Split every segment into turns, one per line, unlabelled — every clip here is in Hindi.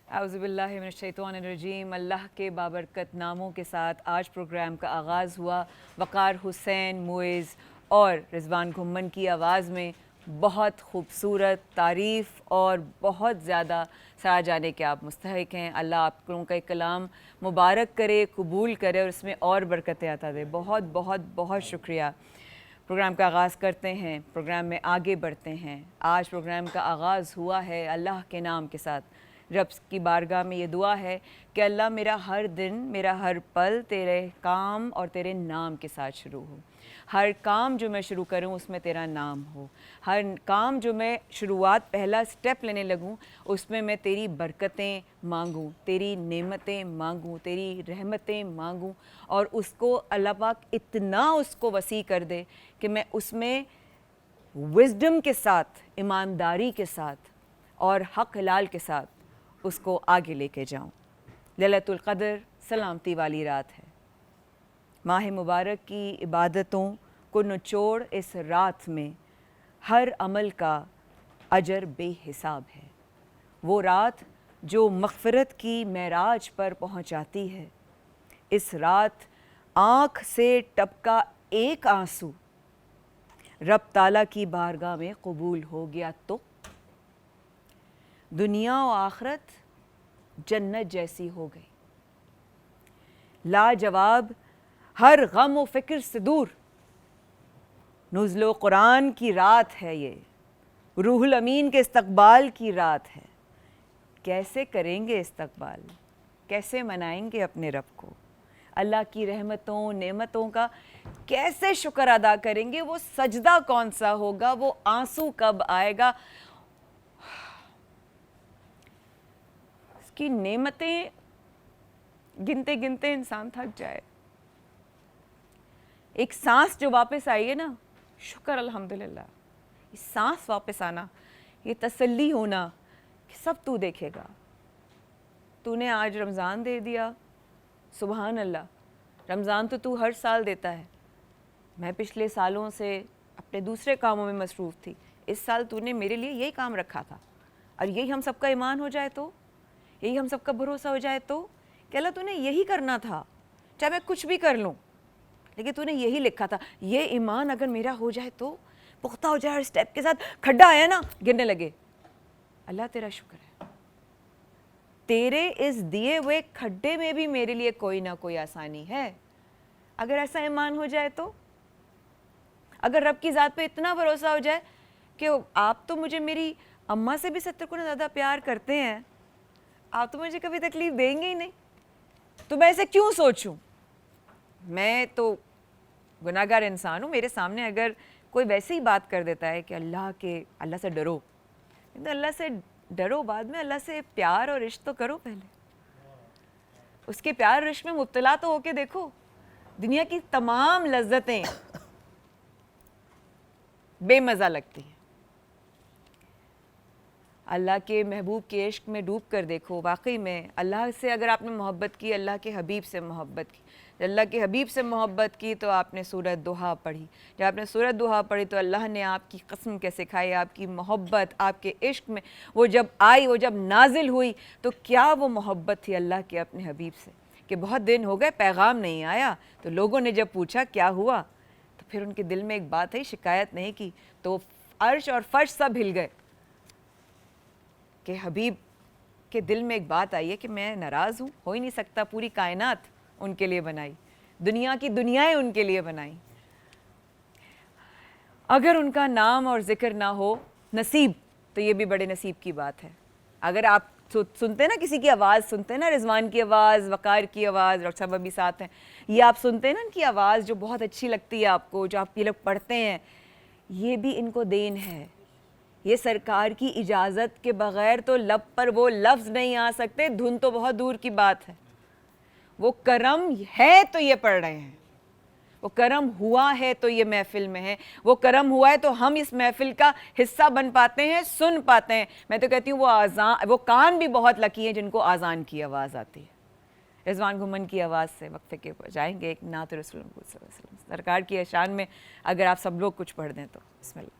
औज़ुबिल्लाहिमिनश्शैतानिर्रजीम। अल्लाह के बाबरकत नामों के साथ आज प्रोग्राम का आगाज़ हुआ। वक़ार हुसैन मुइज़ और रिज़वान घुम्मन की आवाज़ में बहुत खूबसूरत तारीफ़ और बहुत ज़्यादा सराहा जाने के आप मुस्तहिक़ हैं। अल्लाह आप लोगों का कलाम मुबारक करे, कबूल करे और इसमें और बरकतें अता दे। बहुत बहुत बहुत शुक्रिया। प्रोग्राम का आगाज़ करते हैं, प्रोग्राम में आगे बढ़ते हैं। आज प्रोग्राम का आगाज़ हुआ है अल्लाह के नाम के साथ। रब की बारगाह में ये दुआ है कि अल्लाह मेरा हर दिन, मेरा हर पल तेरे काम और तेरे नाम के साथ शुरू हो। हर काम जो मैं शुरू करूं उसमें तेरा नाम हो। हर काम जो मैं शुरुआत पहला स्टेप लेने लगूं उसमें मैं तेरी बरकतें मांगूं, तेरी नेमतें मांगूं, तेरी रहमतें मांगूं और उसको अल्लाह पाक इतना उसको वसी कर दे कि मैं उसमें विज़डम के साथ, ईमानदारी के साथ और हक़ हलाल के साथ उसको आगे लेके जाऊं। लैलतुल क़द्र सलामती वाली रात है। माह मुबारक की इबादतों को निचोड़ इस रात में हर अमल का अजर बेहिसाब है। वो रात जो मग़फ़िरत की मेराज पर पहुंचाती है। इस रात आँख से टपका एक आंसू रब ताला की बारगाह में कबूल हो गया तो दुनिया और आखिरत जन्नत जैसी हो गई। लाजवाब हर गम व फ़िक्र से दूर नुज़्लो कुरान की रात है ये, रूहुल अमीन के इस्तक़बाल की रात है। कैसे करेंगे इस्तक़बाल, कैसे मनाएंगे अपने रब को, अल्लाह की रहमतों नेमतों का कैसे शुक्र अदा करेंगे। वो सजदा कौन सा होगा, वो आंसू कब आएगा। इसकी नेमतें गिनते गिनते इंसान थक जाए। एक सांस जो वापस आई है ना, शुक्र अल्हम्दुलिल्लाह। इस सांस वापस आना, ये तसल्ली होना कि सब तू देखेगा। तूने आज रमज़ान दे दिया, सुबहान अल्लाह। रमज़ान तो तू हर साल देता है। मैं पिछले सालों से अपने दूसरे कामों में मसरूफ़ थी। इस साल तूने मेरे लिए यही काम रखा था और यही हम सबका ईमान हो जाए तो, यही हम सबका भरोसा हो जाए तो कि अल्लाह तूने यही करना था, चाहे मैं कुछ भी कर लूँ, लेकिन तूने यही लिखा था। ये ईमान अगर मेरा हो जाए तो, पुख्ता हो जाए और स्टेप के साथ खड्डा आया ना गिरने लगे। अल्लाह तेरा शुक्र है, तेरे इस दिए हुए खड्डे में भी मेरे लिए कोई ना कोई आसानी है। अगर ऐसा ईमान हो जाए तो, अगर रब की ज़ात पे इतना भरोसा हो जाए कि आप तो मुझे मेरी अम्मा से भी 70 गुना ज़्यादा प्यार करते हैं, आप तो मुझे कभी तकलीफ़ देंगे ही नहीं, तो मैं ऐसे क्यों सोचूं। मैं तो गुनाहगार इंसान हूँ। मेरे सामने अगर कोई वैसे ही बात कर देता है कि अल्लाह से डरो, तो अल्लाह से डरो, बाद में अल्लाह से प्यार और इश्क तो करो। पहले उसके प्यार और इश्क में मुब्तला तो होके देखो। दुनिया की तमाम लज्जतें बेमज़ा लगती हैं, अल्लाह के महबूब के इश्क में डूब कर देखो। वाकई में अल्लाह से अगर आपने मोहब्बत की, अल्लाह के हबीब से मोहब्बत की, अल्लाह के हबीब से मोहब्बत की तो आपने सूरत दुहा पढ़ी। जब आपने सूरत दुहा पढ़ी तो अल्लाह ने आपकी कसम के सिखाई, आपकी मोहब्बत आपके इश्क में वो जब आई, वो जब नाजिल हुई, तो क्या वो मोहब्बत थी अल्लाह के अपने हबीब से कि बहुत दिन हो गए पैगाम नहीं आया। तो लोगों ने जब पूछा क्या हुआ, तो फिर उनके दिल में एक बात है, शिकायत नहीं की, तो अर्श और फर्श सब हिल गए कि हबीब के दिल में एक बात आई है कि मैं नाराज़ हूँ, हो ही नहीं सकता। पूरी कायनात उनके लिए बनाई, दुनिया की दुनियाएं उनके लिए बनाई। अगर उनका नाम और जिक्र ना हो नसीब, तो ये भी बड़े नसीब की बात है। अगर आप सुनते हैं ना, किसी की आवाज़ सुनते हैं ना, रिजवान की आवाज़, वकार की आवाज़, डॉक्टर साहब अभी साथ हैं, ये आप सुनते हैं ना इनकी आवाज़ जो बहुत अच्छी लगती है आपको, जो आप ये लोग पढ़ते हैं, ये भी इनको देन है। ये सरकार की इजाज़त के बग़ैर तो लब पर वो लफ्ज़ नहीं आ सकते, धुन तो बहुत दूर की बात है। वो करम है तो ये पढ़ रहे हैं, वो करम हुआ है तो ये महफिल में है, वो करम हुआ है तो हम इस महफिल का हिस्सा बन पाते हैं, सुन पाते हैं। मैं तो कहती हूँ वो कान भी बहुत लकी हैं जिनको आज़ान की आवाज़ आती है। रिज़वान घुम्मन की आवाज़ से वक्फे के जाएंगे एक नात रसूल सल्लल्लाहु अलैहि वसल्लम सरकार की शान में। अगर आप सब लोग कुछ पढ़ दें तो बिस्मिल्लाह।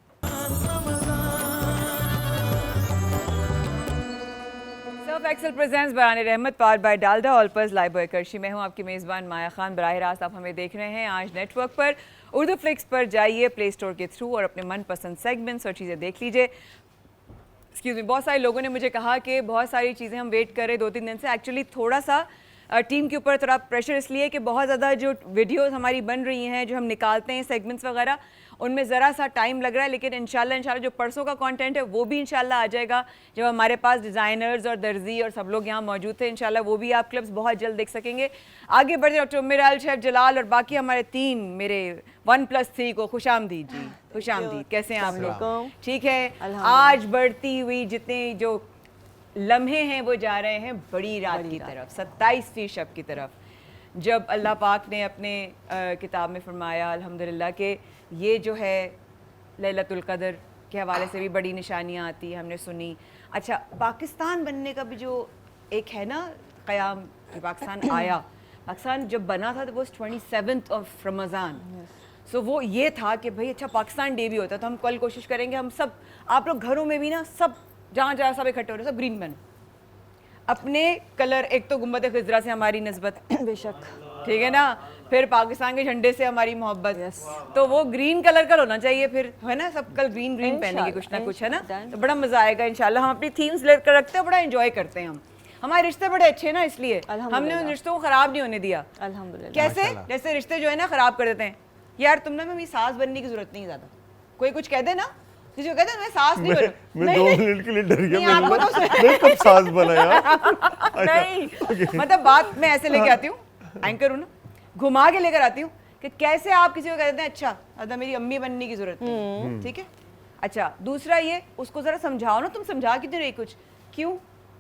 सर्फ एक्सेल प्रेजेंट्स बराने रहमत powered by Dalda Olpers Lifebuoy करशी। मैं हूं आपकी मेज़बान माया खान। बराह रास्त आप हमें देख रहे हैं आज नेटवर्क पर। उर्दू फ्लिक्स पर जाइए प्ले स्टोर के थ्रू और अपने मनपसंद सेगमेंट्स और चीज़ें देख लीजिए। एक्सक्यूज़ मी, बहुत सारे लोगों ने मुझे कहा कि बहुत सारी चीज़ें हम वेट कर रहे 2-3 दिन से। एक्चुअली थोड़ा सा टीम के ऊपर थोड़ा प्रेशर इसलिए कि बहुत ज़्यादा जो वीडियोस हमारी बन रही हैं, जो हम निकालते हैं सेगमेंट्स वगैरह, उनमें ज़रा सा टाइम लग रहा है। लेकिन इंशाल्लाह जो परसों का कंटेंट है वो भी इंशाल्लाह आ जाएगा, जब हमारे पास डिज़ाइनर्स और दर्जी और सब लोग यहाँ मौजूद थे। इंशाल्लाह वो भी आप क्लिप्स बहुत जल्द देख सकेंगे। आगे बढ़े डॉक्टर उम्मेर शेफ जलाल और बाकी हमारे टीम, मेरे 1+3 को खुशामदीद जी। खुशामदीद, कैसे हैं आप लोग? ठीक है। आज बढ़ती हुई जितने जो लम्हे हैं वो जा रहे हैं बड़ी रात की तरफ, 27वीं शब की तरफ, जब अल्लाह पाक ने अपने किताब में फरमाया अल्हम्दुलिल्लाह कि ये जो है लैलतुल क़द्र के हवाले से भी बड़ी निशानियाँ आती हैं, हमने सुनी। अच्छा, पाकिस्तान बनने का भी जो एक है ना क़याम, पाकिस्तान आया, पाकिस्तान जब बना था तो वो 27th ऑफ रमज़ान। सो वो ये था कि भाई अच्छा पाकिस्तान डे भी होता, तो हम कल कोशिश करेंगे हम सब, आप लोग घरों में भी ना सब जहाँ जहाँ सब इकट्ठे हो रहे, सब ग्रीन पहनो अपने कलर। एक तो गुम्बद खिजरा से हमारी निस्बत, बेशक, ठीक है ना, फिर पाकिस्तान के झंडे से हमारी मोहब्बत, तो वो ग्रीन कलर का होना चाहिए फिर, है ना, सब कल ग्रीन ग्रीन पहनेंगे कुछ ना कुछ, है ना, तो बड़ा मजा आएगा इंशाल्लाह। हम अपनी थीम्स लेकर रखते हैं, बड़ा एंजॉय करते हैं हम। हमारे रिश्ते बड़े अच्छे हैं ना, इसलिए हमने उन रिश्तों को खराब नहीं होने दिया। अल्हम्दुलिल्लाह। कैसे? जैसे रिश्ते जो है ना खराब कर देते हैं, यार तुम ना मेरी सास बनने की जरूरत नहीं ज्यादा, कोई कुछ कह दे ना, किसी को कहते हैं मैं सास नहीं बनूं,
मैं 2 मिनट के लिए डर गया, मैं कब सास बना यार?
नहीं, मतलब बात मैं ऐसे लेके आती हूँ, एंकर हूँ ना, घुमा के लेकर आती हूँ कि कैसे आप किसी को कहते हैं अच्छा अदा मेरी अम्मी बनने की जरूरत है, ठीक है। अच्छा, दूसरा ये, उसको जरा समझाओ ना, तुम समझा क्यों नहीं रही कुछ? क्यों?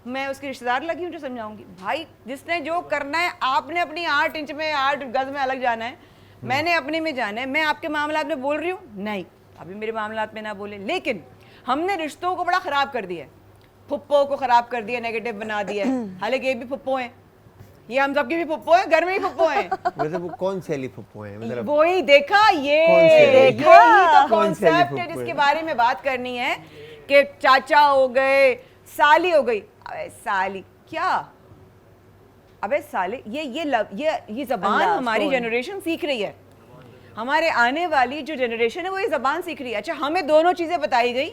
मैं उसकी रिश्तेदार लगी हूँ जो समझाऊंगी? भाई जिसने जो करना है, आपने अपनी 8 इंच में 8 गज में अलग जाना है, मैंने अपने में जाना है। मैं आपके मामलात में बोल रही हूँ नहीं, अभी मेरे मामलात में ना बोले। लेकिन हमने रिश्तों को बड़ा ख़राब कर दिया है, फुप्पो को ख़राब कर दिया, नेगेटिव बना दिया है। हालांकि ये भी फुप्पो हैं, ये हम सबके भी फुप्पो हैं, घर में ही फुप्पो हैं।
मतलब वो कौन सी वाली फुप्पो हैं? मतलब
वही देखा, ये देखा, यही तो कॉन्सेप्ट है जिसके बारे में बात करनी है कि चाचा हो गए, साली हो गई। अबे साली क्या? अबे साले, ये ज़बान हमारी जनरेशन सीख रही है, हमारे आने वाली जो जनरेशन है वो ये ज़बान सीख रही है। अच्छा, हमें दोनों चीज़ें बताई गई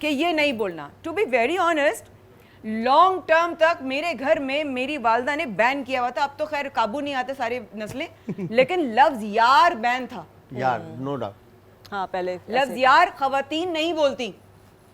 कि ये नहीं बोलना। To be very honest, long term तक मेरे घर में मेरी वालदा ने बैन किया हुआ था। अब तो खैर काबू नहीं आते सारे नस्लें, लेकिन लफ्ज़ यार बैन था।
यार, नो डाउट।
हाँ, पहले लफ्ज़ यार ख़वातीन नहीं बोलती,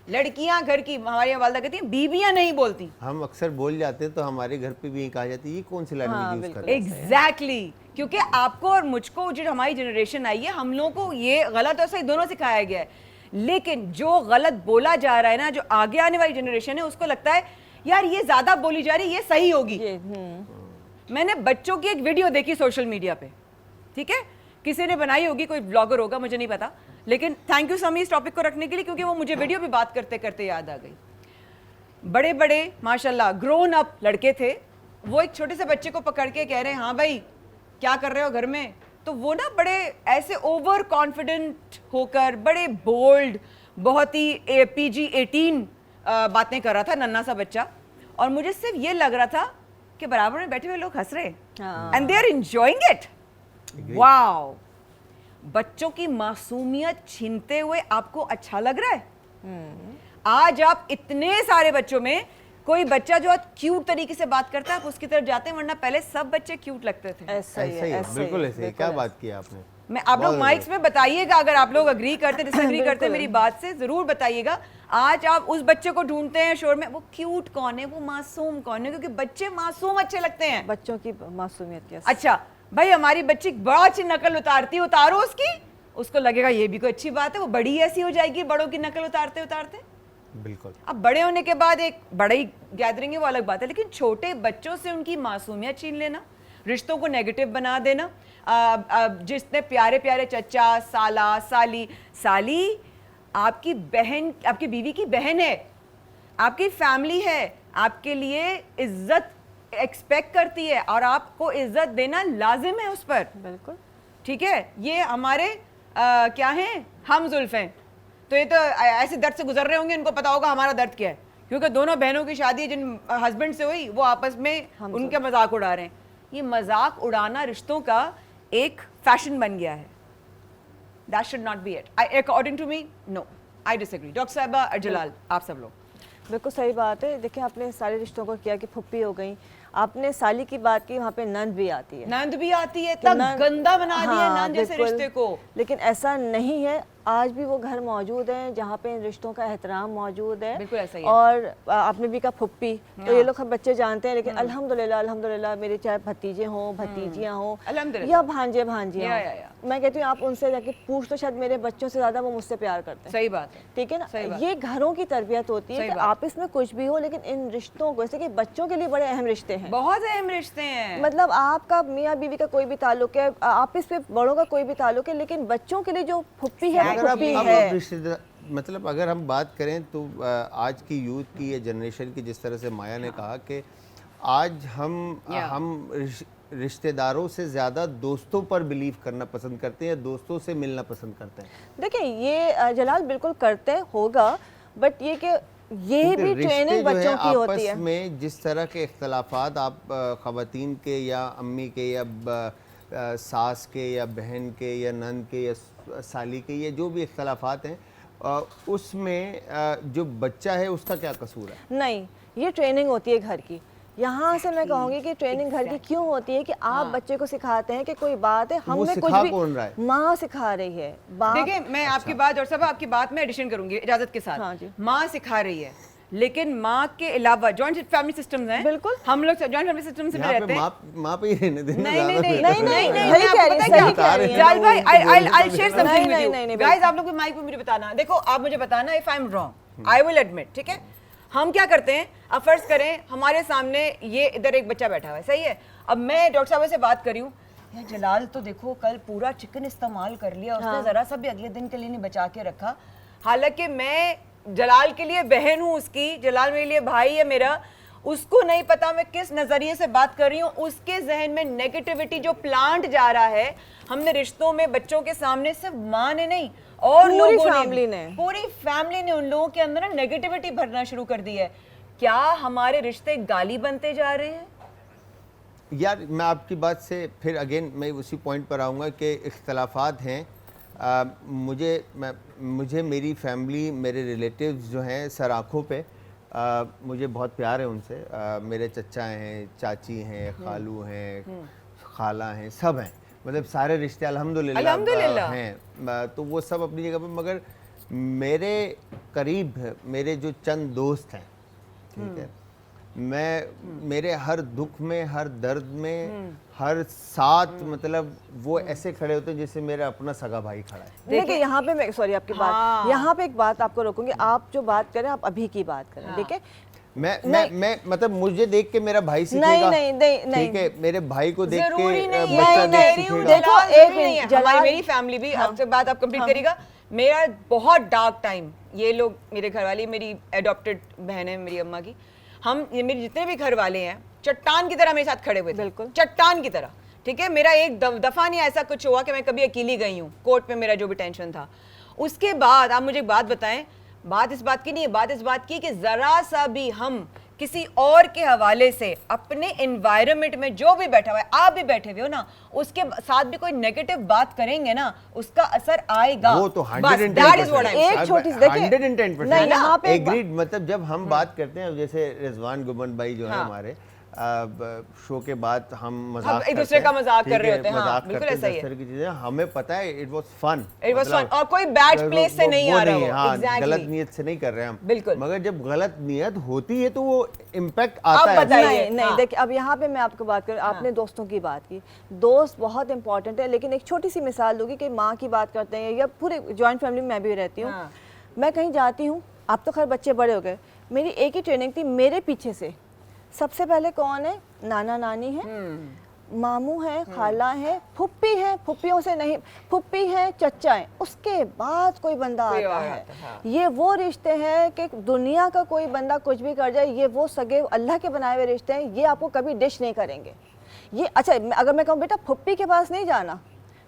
लड़कियां घर की, हमारी वालदा कहती हैं बीबियां नहीं बोलती।
हम अक्सर बोल जाते हैं तो हमारे घर पे भी यही कहा जाती है ये कौन सी लैंग्वेज यूज कर रहे हैं?
एग्जैक्टली, क्योंकि आपको और मुझको जो हमारी जनरेशन आई है, हम लोगों को ये गलत और सही दोनों सिखाया गया है। लेकिन जो गलत बोला जा रहा है ना, जो आगे आने वाली जनरेशन है, उसको लगता है यार ये ज्यादा बोली जा रही है, ये सही होगी। मैंने बच्चों की एक वीडियो देखी सोशल मीडिया पे, ठीक है, किसी ने बनाई होगी, कोई ब्लॉगर होगा, मुझे नहीं पता, लेकिन थैंक यू समी इस टॉपिक को रखने के लिए, क्योंकि वो मुझे वीडियो भी बात करते करते याद आ गई। बड़े बड़े माशाल्लाह ग्रोन अप लड़के थे, वो एक छोटे से बच्चे को पकड़ के कह रहे हैं हाँ भाई क्या कर रहे हो घर में? तो वो ना बड़े ऐसे ओवर कॉन्फिडेंट होकर, बड़े बोल्ड, बहुत ही PG-18 बातें कर रहा था, नन्ना सा बच्चा, और मुझे सिर्फ ये लग रहा था कि बराबर में बैठे हुए लोग हंस रहे हैं and they are enjoying it. Wow, बच्चों की मासूमियत छीनते हुए आपको अच्छा लग रहा है? आज आप इतने सारे बच्चों में कोई बच्चा जो क्यूट तरीके से बात करता है आप उसकी तरफ जाते हैं, वरना पहले सब बच्चे क्यूट लगते थे।
ऐसा ही है, बिल्कुल ऐसे ही। क्या बात की आपने?
मैं आप लोग माइक्स में बताइएगा, अगर आप लोग अग्री करते डिसएग्री करते मेरी बात से, जरूर बताइएगा। आज आप उस बच्चे को ढूंढते हैं शोर में, वो क्यूट कौन है, वो मासूम कौन है? क्योंकि बच्चे मासूम अच्छे लगते हैं,
बच्चों की मासूमियत की।
अच्छा भाई, हमारी बच्ची बड़ा अच्छी नकल उतारती, उतारो उसकी, उसको लगेगा ये भी कोई अच्छी बात है, वो बड़ी ऐसी हो जाएगी बड़ों की नकल उतारते उतारते।
बिल्कुल।
अब बड़े होने के बाद एक बड़ी गैदरिंग है वो अलग बात है, लेकिन छोटे बच्चों से उनकी मासूमियत छीन लेना, रिश्तों को नेगेटिव बना देना। जिसने प्यारे प्यारे चचा, साला, साली, साली आपकी बहन, आपकी बीवी की बहन है, आपकी फैमिली है, आपके लिए इज्जत एक्सपेक्ट करती है और आपको इज्जत देना लाजिम है उस पर।
बिल्कुल
ठीक है, ये हमारे क्या हैं, हम जुल्फ हैं, तो ये तो ऐसे दर्द से गुजर रहे होंगे, इनको पता होगा हमारा दर्द क्या है। क्योंकि दोनों बहनों की शादी जिन हस्बैंड से हुई वो आपस में उनका मजाक उड़ा रहे हैं। ये मजाक उड़ाना रिश्तों का एक फैशन बन गया है। That should not be it, according to me. No, I disagree. Doctor साहिबा, जलाल, आप सब लोग।
बिल्कुल सही बात है। देखिए आपने सारे रिश्तों को किया कि फुप्पी हो गई, आपने साली की बात की, वहाँ पे नंद भी आती है।
नंद भी आती है, तब गंदा बना दिया नंद जैसे रिश्ते को।
लेकिन ऐसा नहीं है, आज भी वो घर मौजूद है जहाँ पे इन रिश्तों का एहतराम मौजूद है।
बिल्कुल ऐसा ही है।
और आपने भी कहा फुप्पी, तो ये लोग बच्चे जानते हैं, लेकिन अल्हम्दुलिल्लाह अल्हम्दुलिल्लाह मेरे चाहे भतीजे हों, भतीजियाँ हों या भांजे भांजियाँ, मैं कहती हूँ आप उनसे जाके पूछ तो, शायद मेरे बच्चों से ज्यादा वो मुझसे प्यार करते हैं।
सही बात है,
ठीक है ना। ये घरों की तरबियत होती है कि आपस में कुछ भी हो, लेकिन इन रिश्तों को, जैसे कि बच्चों के लिए बड़े अहम रिश्ते हैं,
बहुत अहम रिश्ते हैं।
मतलब आपका मियाँ बीवी का कोई भी ताल्लुक है, आपस में बड़ों का कोई भी ताल्लुक है, लेकिन बच्चों के लिए जो फुप्पी है वो फुप्पी है।
मतलब अगर हम बात करें तो आज की यूथ की, ये जनरेशन की, जिस तरह से माया ने कहा कि आज हम रिश्तेदारों से ज़्यादा दोस्तों पर बिलीव करना पसंद करते हैं, दोस्तों से मिलना पसंद करते हैं।
देखिए ये जलाल बिल्कुल करते होगा, बट ये कि ये भी ट्रेनिंग बच्चों की होती है।
आपस में जिस तरह के इख्तलाफात आप ख़वातीन के या अम्मी के या सास के या बहन के या नंद के या साली के, ये जो भी इख्तलाफात हैं, उसमें जो बच्चा है उसका क्या कसूर है?
नहीं, ये ट्रेनिंग होती है घर की। यहाँ से मैं कहूँगी कि ट्रेनिंग घर की क्यों होती है कि आप बच्चे को सिखाते हैं कि कोई बात है, हमने कुछ भी, माँ सिखा रही है।
देखिए मैं आपकी बात और सब आपकी बात में एडिशन करूंगी इजाजत के साथ।
हाँ जी।
माँ सिखा रही है, लेकिन माँ के अलावा जॉइंट फैमिली सिस्टम्स हैं।
बिल्कुल,
हम लोग जॉइंट फैमिली सिस्टम से रहते हैं।
माँ पे ही रहने देना।
I'll share something with you guys। आप लोग भी माइक पे मुझे बताना, देखो आप मुझे बताना if I am wrong, I will admit. ठीक है, हम क्या करते हैं, अब फर्ज करें हमारे सामने ये इधर एक बच्चा बैठा हुआ है, सही है। अब मैं डॉक्टर साहब से बात कर रही हूँ, यार जलाल तो देखो कल पूरा चिकन इस्तेमाल कर लिया उसने, जरा सा भी अगले दिन के लिए नहीं बचा के रखा। हालांकि मैं जलाल के लिए बहन हूँ उसकी, जलाल मेरे लिए भाई है मेरा, उसको नहीं पता मैं किस नजरिए से बात कर रही हूँ। उसके जहन में नेगेटिविटी जो प्लांट जा रहा है, हमने रिश्तों में बच्चों के सामने, सिर्फ माँ ने नहीं और लोगों ने, पूरी फैमिली ने उन लोगों के अंदर नेगेटिविटी भरना शुरू कर दी है। क्या हमारे रिश्ते गाली बनते जा रहे हैं?
यार मैं आपकी बात से फिर अगेन मैं उसी पॉइंट पर आऊँगा कि इख्तलाफात हैं। मुझे मेरी फैमिली, मेरे रिलेटिव्स जो हैं सर आँखों पे, मुझे बहुत प्यार है उनसे। मेरे चचा हैं, चाची हैं, खालू हैं, खाला हैं, सब हैं, मतलब सारे रिश्ते अल्हम्दुलिल्लाह हैं। तो वो सब अपनी जगह पे, मगर मेरे करीब मेरे जो चंद दोस्त हैं, ठीक है, मेरे हर दुख में, हर दर्द में, हर साथ, मतलब वो ऐसे खड़े होते हैं जैसे मेरा अपना सगा भाई खड़ा है।
देखिए यहाँ पे मैं, सॉरी आपकी बात, यहाँ पे एक बात आपको रोकूंगी। आप जो बात करें आप अभी की बात करें, ठीक है।
मैं मतलब मुझे देख के मेरा भाई सीखेगा, ठीक है, मेरे भाई को देख के
बच्चा सीखेगा। देखो एक हमारी मेरी फैमिली भी, आपसे बात आप कंप्लीट करेगा। मेरा बहुत डार्क टाइम, ये लोग मेरे घर वाले, मेरी एडॉप्टेड बहन है मेरी अम्मा की, हम ये मेरे जितने भी घर वाले हैं चट्टान की तरह मेरे साथ खड़े हुए थे, बिल्कुल चट्टान की तरह। ठीक है, मेरा एक दफा नहीं ऐसा कुछ हुआ कि मैं कभी अकेली गई हूँ कोर्ट में, मेरा जो भी टेंशन था। उसके बाद आप मुझे एक बात बताएं, बात इस बात की नहीं है, बात इस बात की कि जरा सा भी हम किसी और के हवाले से अपने एनवायरनमेंट में जो भी बैठा हुआ है, आप भी बैठे हुए हो ना, उसके साथ भी कोई नेगेटिव बात करेंगे ना, उसका असर आएगा।
वो तो 110%,
एक छोटी सी देखिए
110% यहाँ पे एग्रीड। मतलब जब हम बात करते हैं, जैसे रिजवान गुमन भाई जो है हमारे, शो के बाद हम मजाक
एक दूसरे का मजाक कर रहे होते हैं, हाँ, बिल्कुल ऐसा ही है।
की चीजें हमें पता है, इट वाज फन,
और कोई बैड प्लेस से नहीं आ रहा है,
हाँ, गलत नियत से नहीं कर रहे हम,
बिल्कुल।
मगर जब गलत नियत होती है तो वो इम्पैक्ट आता है।
नहीं देखिए, अब यहाँ पे मैं आपको बात करूँ, आपने दोस्तों की बात की, दोस्त बहुत इंपॉर्टेंट है, लेकिन एक छोटी सी मिसाल दूंगी कि माँ की बात करते हैं या पूरे जॉइंट फैमिली में मैं भी रहती हूँ, मैं कहीं जाती हूँ, अब तो खैर बच्चे बड़े हो गए, मेरी एक ही ट्रेनिंग थी, मेरे पीछे से सबसे पहले कौन है, नाना नानी है, मामू है, खाला है, फुप्पी है, फुप्पियों से नहीं, फुप्पी है, चचा है, उसके बाद कोई बंदा आता है। ये वो रिश्ते हैं कि दुनिया का कोई बंदा कुछ भी कर जाए, ये वो सगे अल्लाह के बनाए हुए रिश्ते हैं, ये आपको कभी डिश नहीं करेंगे। ये अच्छा, अगर मैं कहूँ बेटा फुप्पी के पास नहीं जाना,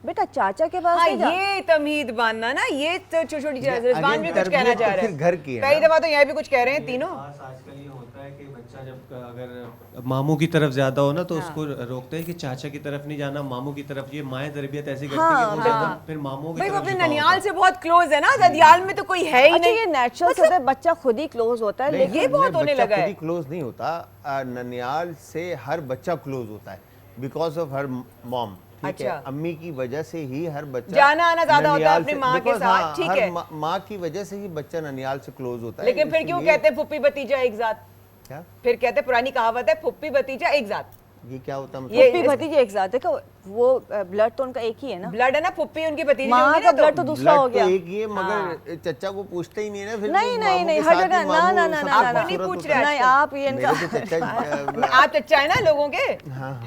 बेटा चाचा के पास
हाँ,
नहीं जा।
ये तमीद बांधना ना, ये तो छोटी
ये
रिजवान भी
अगेन
कुछ कहना
तरबियत
चाह
तो
रहे
फिर घर की है
कई
ना।
दफा तो यहाँ भी कुछ कह रहे हैं तीनों।
खास आजकल ये होता है कि बच्चा जब अगर मामू की तरफ ज्यादा हो ना तो उसको रोकते हैं कि चाचा की तरफ नहीं जाना, मामू की तरफ। ये माएँ तरबियत ऐसी करती है कि वो ज्यादा फिर मामू की
भाई वो
तरफ
अपने
झुकाव
ननियाल
होता
से बहुत क्लोज है ना, ददियाल में तो कोई है ही
अच्छा
नहीं।
ये नेचुरल होता है, बच्चा खुद ही क्लोज होता है,
नहीं,
लेकिन
ये बहुत होने
बच्चा
लगा
खुद
है।
ही क्लोज नहीं होता। ननियाल से हर बच्चा क्लोज होता है बिकॉज ऑफ हर मॉम। ठीक है,
अच्छा।
अम्मी की वजह से ही हर बच्चा
जाना आना ज्यादा होता है
ननियाल
अपनी
से-
माँ के
because
साथ,
हाँ,
ठीक
हर
है।
माँ की वजह से ही बच्चा ननियाल से क्लोज होता है।
लेकिन फिर क्यों
इसलिए-
कहते हैं फुप्पी भतीजा एक साथ?
क्या
फिर कहते हैं, पुरानी कहावत है फुप्पी भतीजा एक साथ।
ये क्या होता है मतलब?
ये-
फुप्पी भतीजे एक साथ। देखो वो ब्लड तो उनका एक ही है ना,
ब्लड है ना, फुप्पी उनकी भतीजी
माँ
होंगी
का
ना,
ब्लड तो दूसरा हो
ब्लड
गया।
तो एक ही है, मगर चचा को पूछते ही नहीं है ना। फिर
नहीं
भी
नहीं
मामू
नहीं
के
हर
साथ ही
जगह ना
मामू
ना ना
सबसे
ना ना
नहीं
खूबसूरत
पूछ
होता
रहे
है।
नहीं आप ये इनका
मेरे तो चचा
आप चच्चा है ना लोगों के,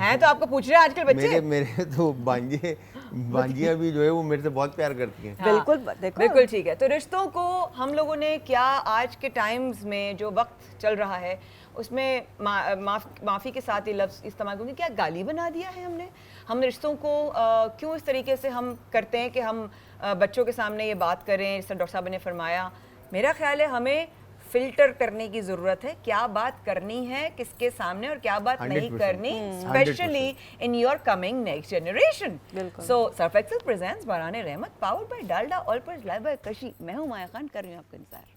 हैं तो आपको पूछ रहे हैं आजकल बच्चे।
मेरे तो बांजिया भी जो है वो मेरे से बहुत प्यार करती हैं।
बिल्कुल देखो
बिल्कुल ठीक है। तो रिश्तों को हम लोगों ने क्या आज के टाइम्स में जो वक्त चल रहा है उसमें माफ़ी के साथ ये लफ्ज़ इस्तेमाल करूँगी, क्या गाली बना दिया है हमने रिश्तों को क्यों इस तरीके से हम करते हैं कि हम बच्चों के सामने ये बात करें। जैसे डॉक्टर साहब ने फरमाया, मेरा ख्याल है हमें फ़िल्टर करने की ज़रूरत है, क्या बात करनी है किसके सामने और क्या बात नहीं
100%,
करनी, specially in your coming next generation.
बिल्कुल।
सो सर्फ एक्सेल प्रेजेंट्स बाराने रहमत पावर्ड बाय डालडा ऑल पर लाइव बाय कशी। मैं हूं माया खान, कर रही हूं आपका इंतजार।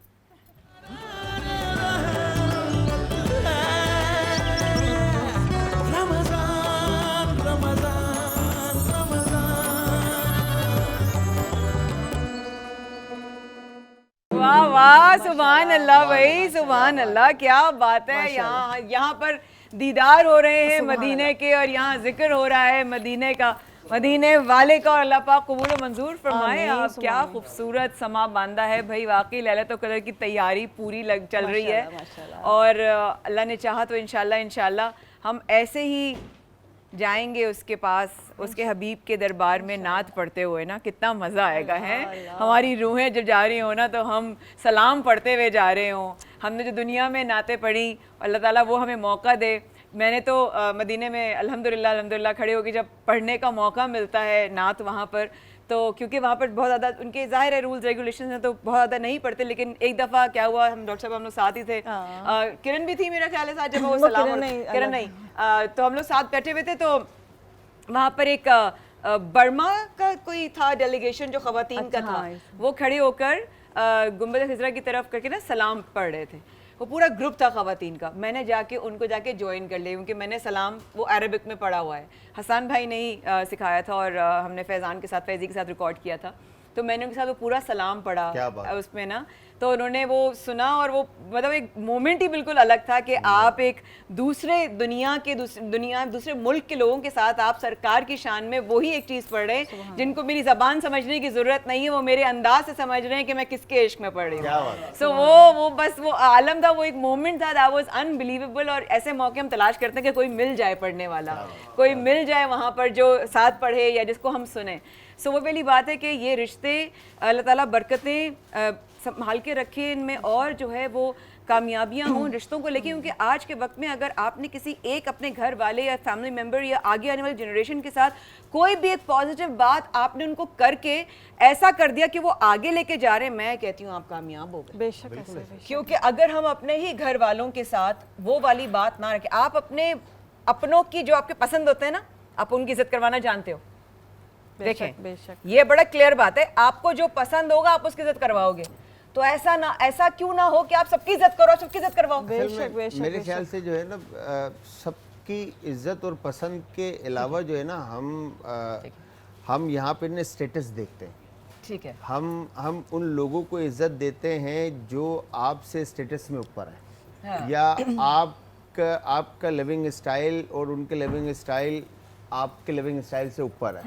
वाह वाह, सुभान अल्लाह भाई, सुभान अल्लाह, क्या बात है। यहाँ पर दीदार हो रहे हैं मदीने के और यहाँ जिक्र हो रहा है मदीने का, मदीने वाले का। और अल्लाह पाक कबूल व मंजूर फरमाए।
आमीन,
आप क्या खूबसूरत समा बांधा है भाई, वाकई लैलतुल कदर की तैयारी पूरी चल रही है।
माशाल्लाह।
और अल्लाह ने चाहा तो इंशाल्लाह हम ऐसे ही जाएंगे उसके पास, उसके हबीब के दरबार में नात पढ़ते हुए ना, कितना मज़ा आएगा है। हमारी रूहें जब जा रही हो ना तो हम सलाम पढ़ते हुए जा रहे हों। हमने जो दुनिया में नातें पढ़ी, अल्लाह ताला वो हमें मौका दे। मैंने तो मदीने में अल्हम्दुलिल्लाह खड़े होकर जब पढ़ने का मौका मिलता है नात वहाँ पर, तो क्योंकि वहाँ पर बहुत ज़्यादा उनके ज़ाहिर है रूल्स रेगुलेशन हैं तो बहुत ज़्यादा नहीं पढ़ते। लेकिन एक दफ़ा क्या हुआ, हम डॉक्टर साहब हम लोग साथ ही थे, किरण भी थी मेरा ख्याल है साथ, जब वो सलाम किरण नहीं, तो हम लोग साथ बैठे हुए थे। तो वहाँ पर एक बर्मा का कोई था डेलीगेशन जो ख़वातीन का था, वो खड़े होकर गुंबद खिजरा की तरफ करके ना सलाम पढ़ रहे थे। वो पूरा ग्रुप था ख़वातीन का। मैंने जाके उनको जाके ज्वाइन कर लिया क्योंकि मैंने सलाम वो अरबिक में पढ़ा हुआ है। हसन भाई ने ही सिखाया था और हमने फैज़ान के साथ, फैज़ी के साथ रिकॉर्ड किया था। तो मैंने उनके साथ वो पूरा सलाम पढ़ा उसमें ना, तो उन्होंने वो सुना और वो मतलब एक मोमेंट ही बिल्कुल अलग था कि आप एक दूसरे दूसरे मुल्क के लोगों के साथ आप सरकार की शान में वही एक चीज़ पढ़ रहे हैं जिनको मेरी ज़बान समझने की ज़रूरत नहीं है, वो मेरे अंदाज से समझ रहे हैं कि मैं किसके इश्क में पढ़ रही हूँ। सो वो बस वो आलम था, वो एक मोमेंट था, दैट वाज अनबिलीवेबल। और ऐसे मौके हम तलाश करते हैं कि कोई मिल जाए पढ़ने वाला, कोई मिल जाए वहाँ पर जो साथ पढ़े या जिसको हम सुने। सो वो पहली बात है कि ये रिश्ते अल्लाह ताला बरकतें संभाल के रखे इनमें, और जो है वो कामयाबियाँ हों रिश्तों को लेके। क्योंकि आज के वक्त में अगर आपने किसी एक अपने घर वाले या फैमिली मेम्बर या आगे आने वाली जनरेशन के साथ कोई भी एक पॉजिटिव बात आपने उनको करके ऐसा कर दिया कि वो आगे लेके जा रहे हैं, मैं कहती हूँ आप कामयाब हो गए।
बेशक ऐसे, बेशक।
क्योंकि अगर हम अपने ही घर वालों के साथ वो वाली बात ना रखें, आप अपने अपनों की जो आपके पसंद होते हैं ना, आप उनकी इज्जत करवाना जानते हो। देखें
बेशक
ये बड़ा क्लियर बात है, आपको जो पसंद होगा आप उसकी इज्जत करवाओगे। तो ऐसा क्यों ना हो कि आप सबकी इज्जत करो, सबकी इज्जत करवाओ।
मेरे ख्याल से जो है ना सबकी इज्जत और पसंद के अलावा जो है ना हम यहाँ पे ना स्टेटस देखते हैं।
ठीक है,
हम उन लोगों को इज्जत देते हैं जो आपसे स्टेटस में ऊपर है।
हाँ।
या आपका लिविंग स्टाइल और उनके लिविंग स्टाइल आपके लिविंग स्टाइल से ऊपर है।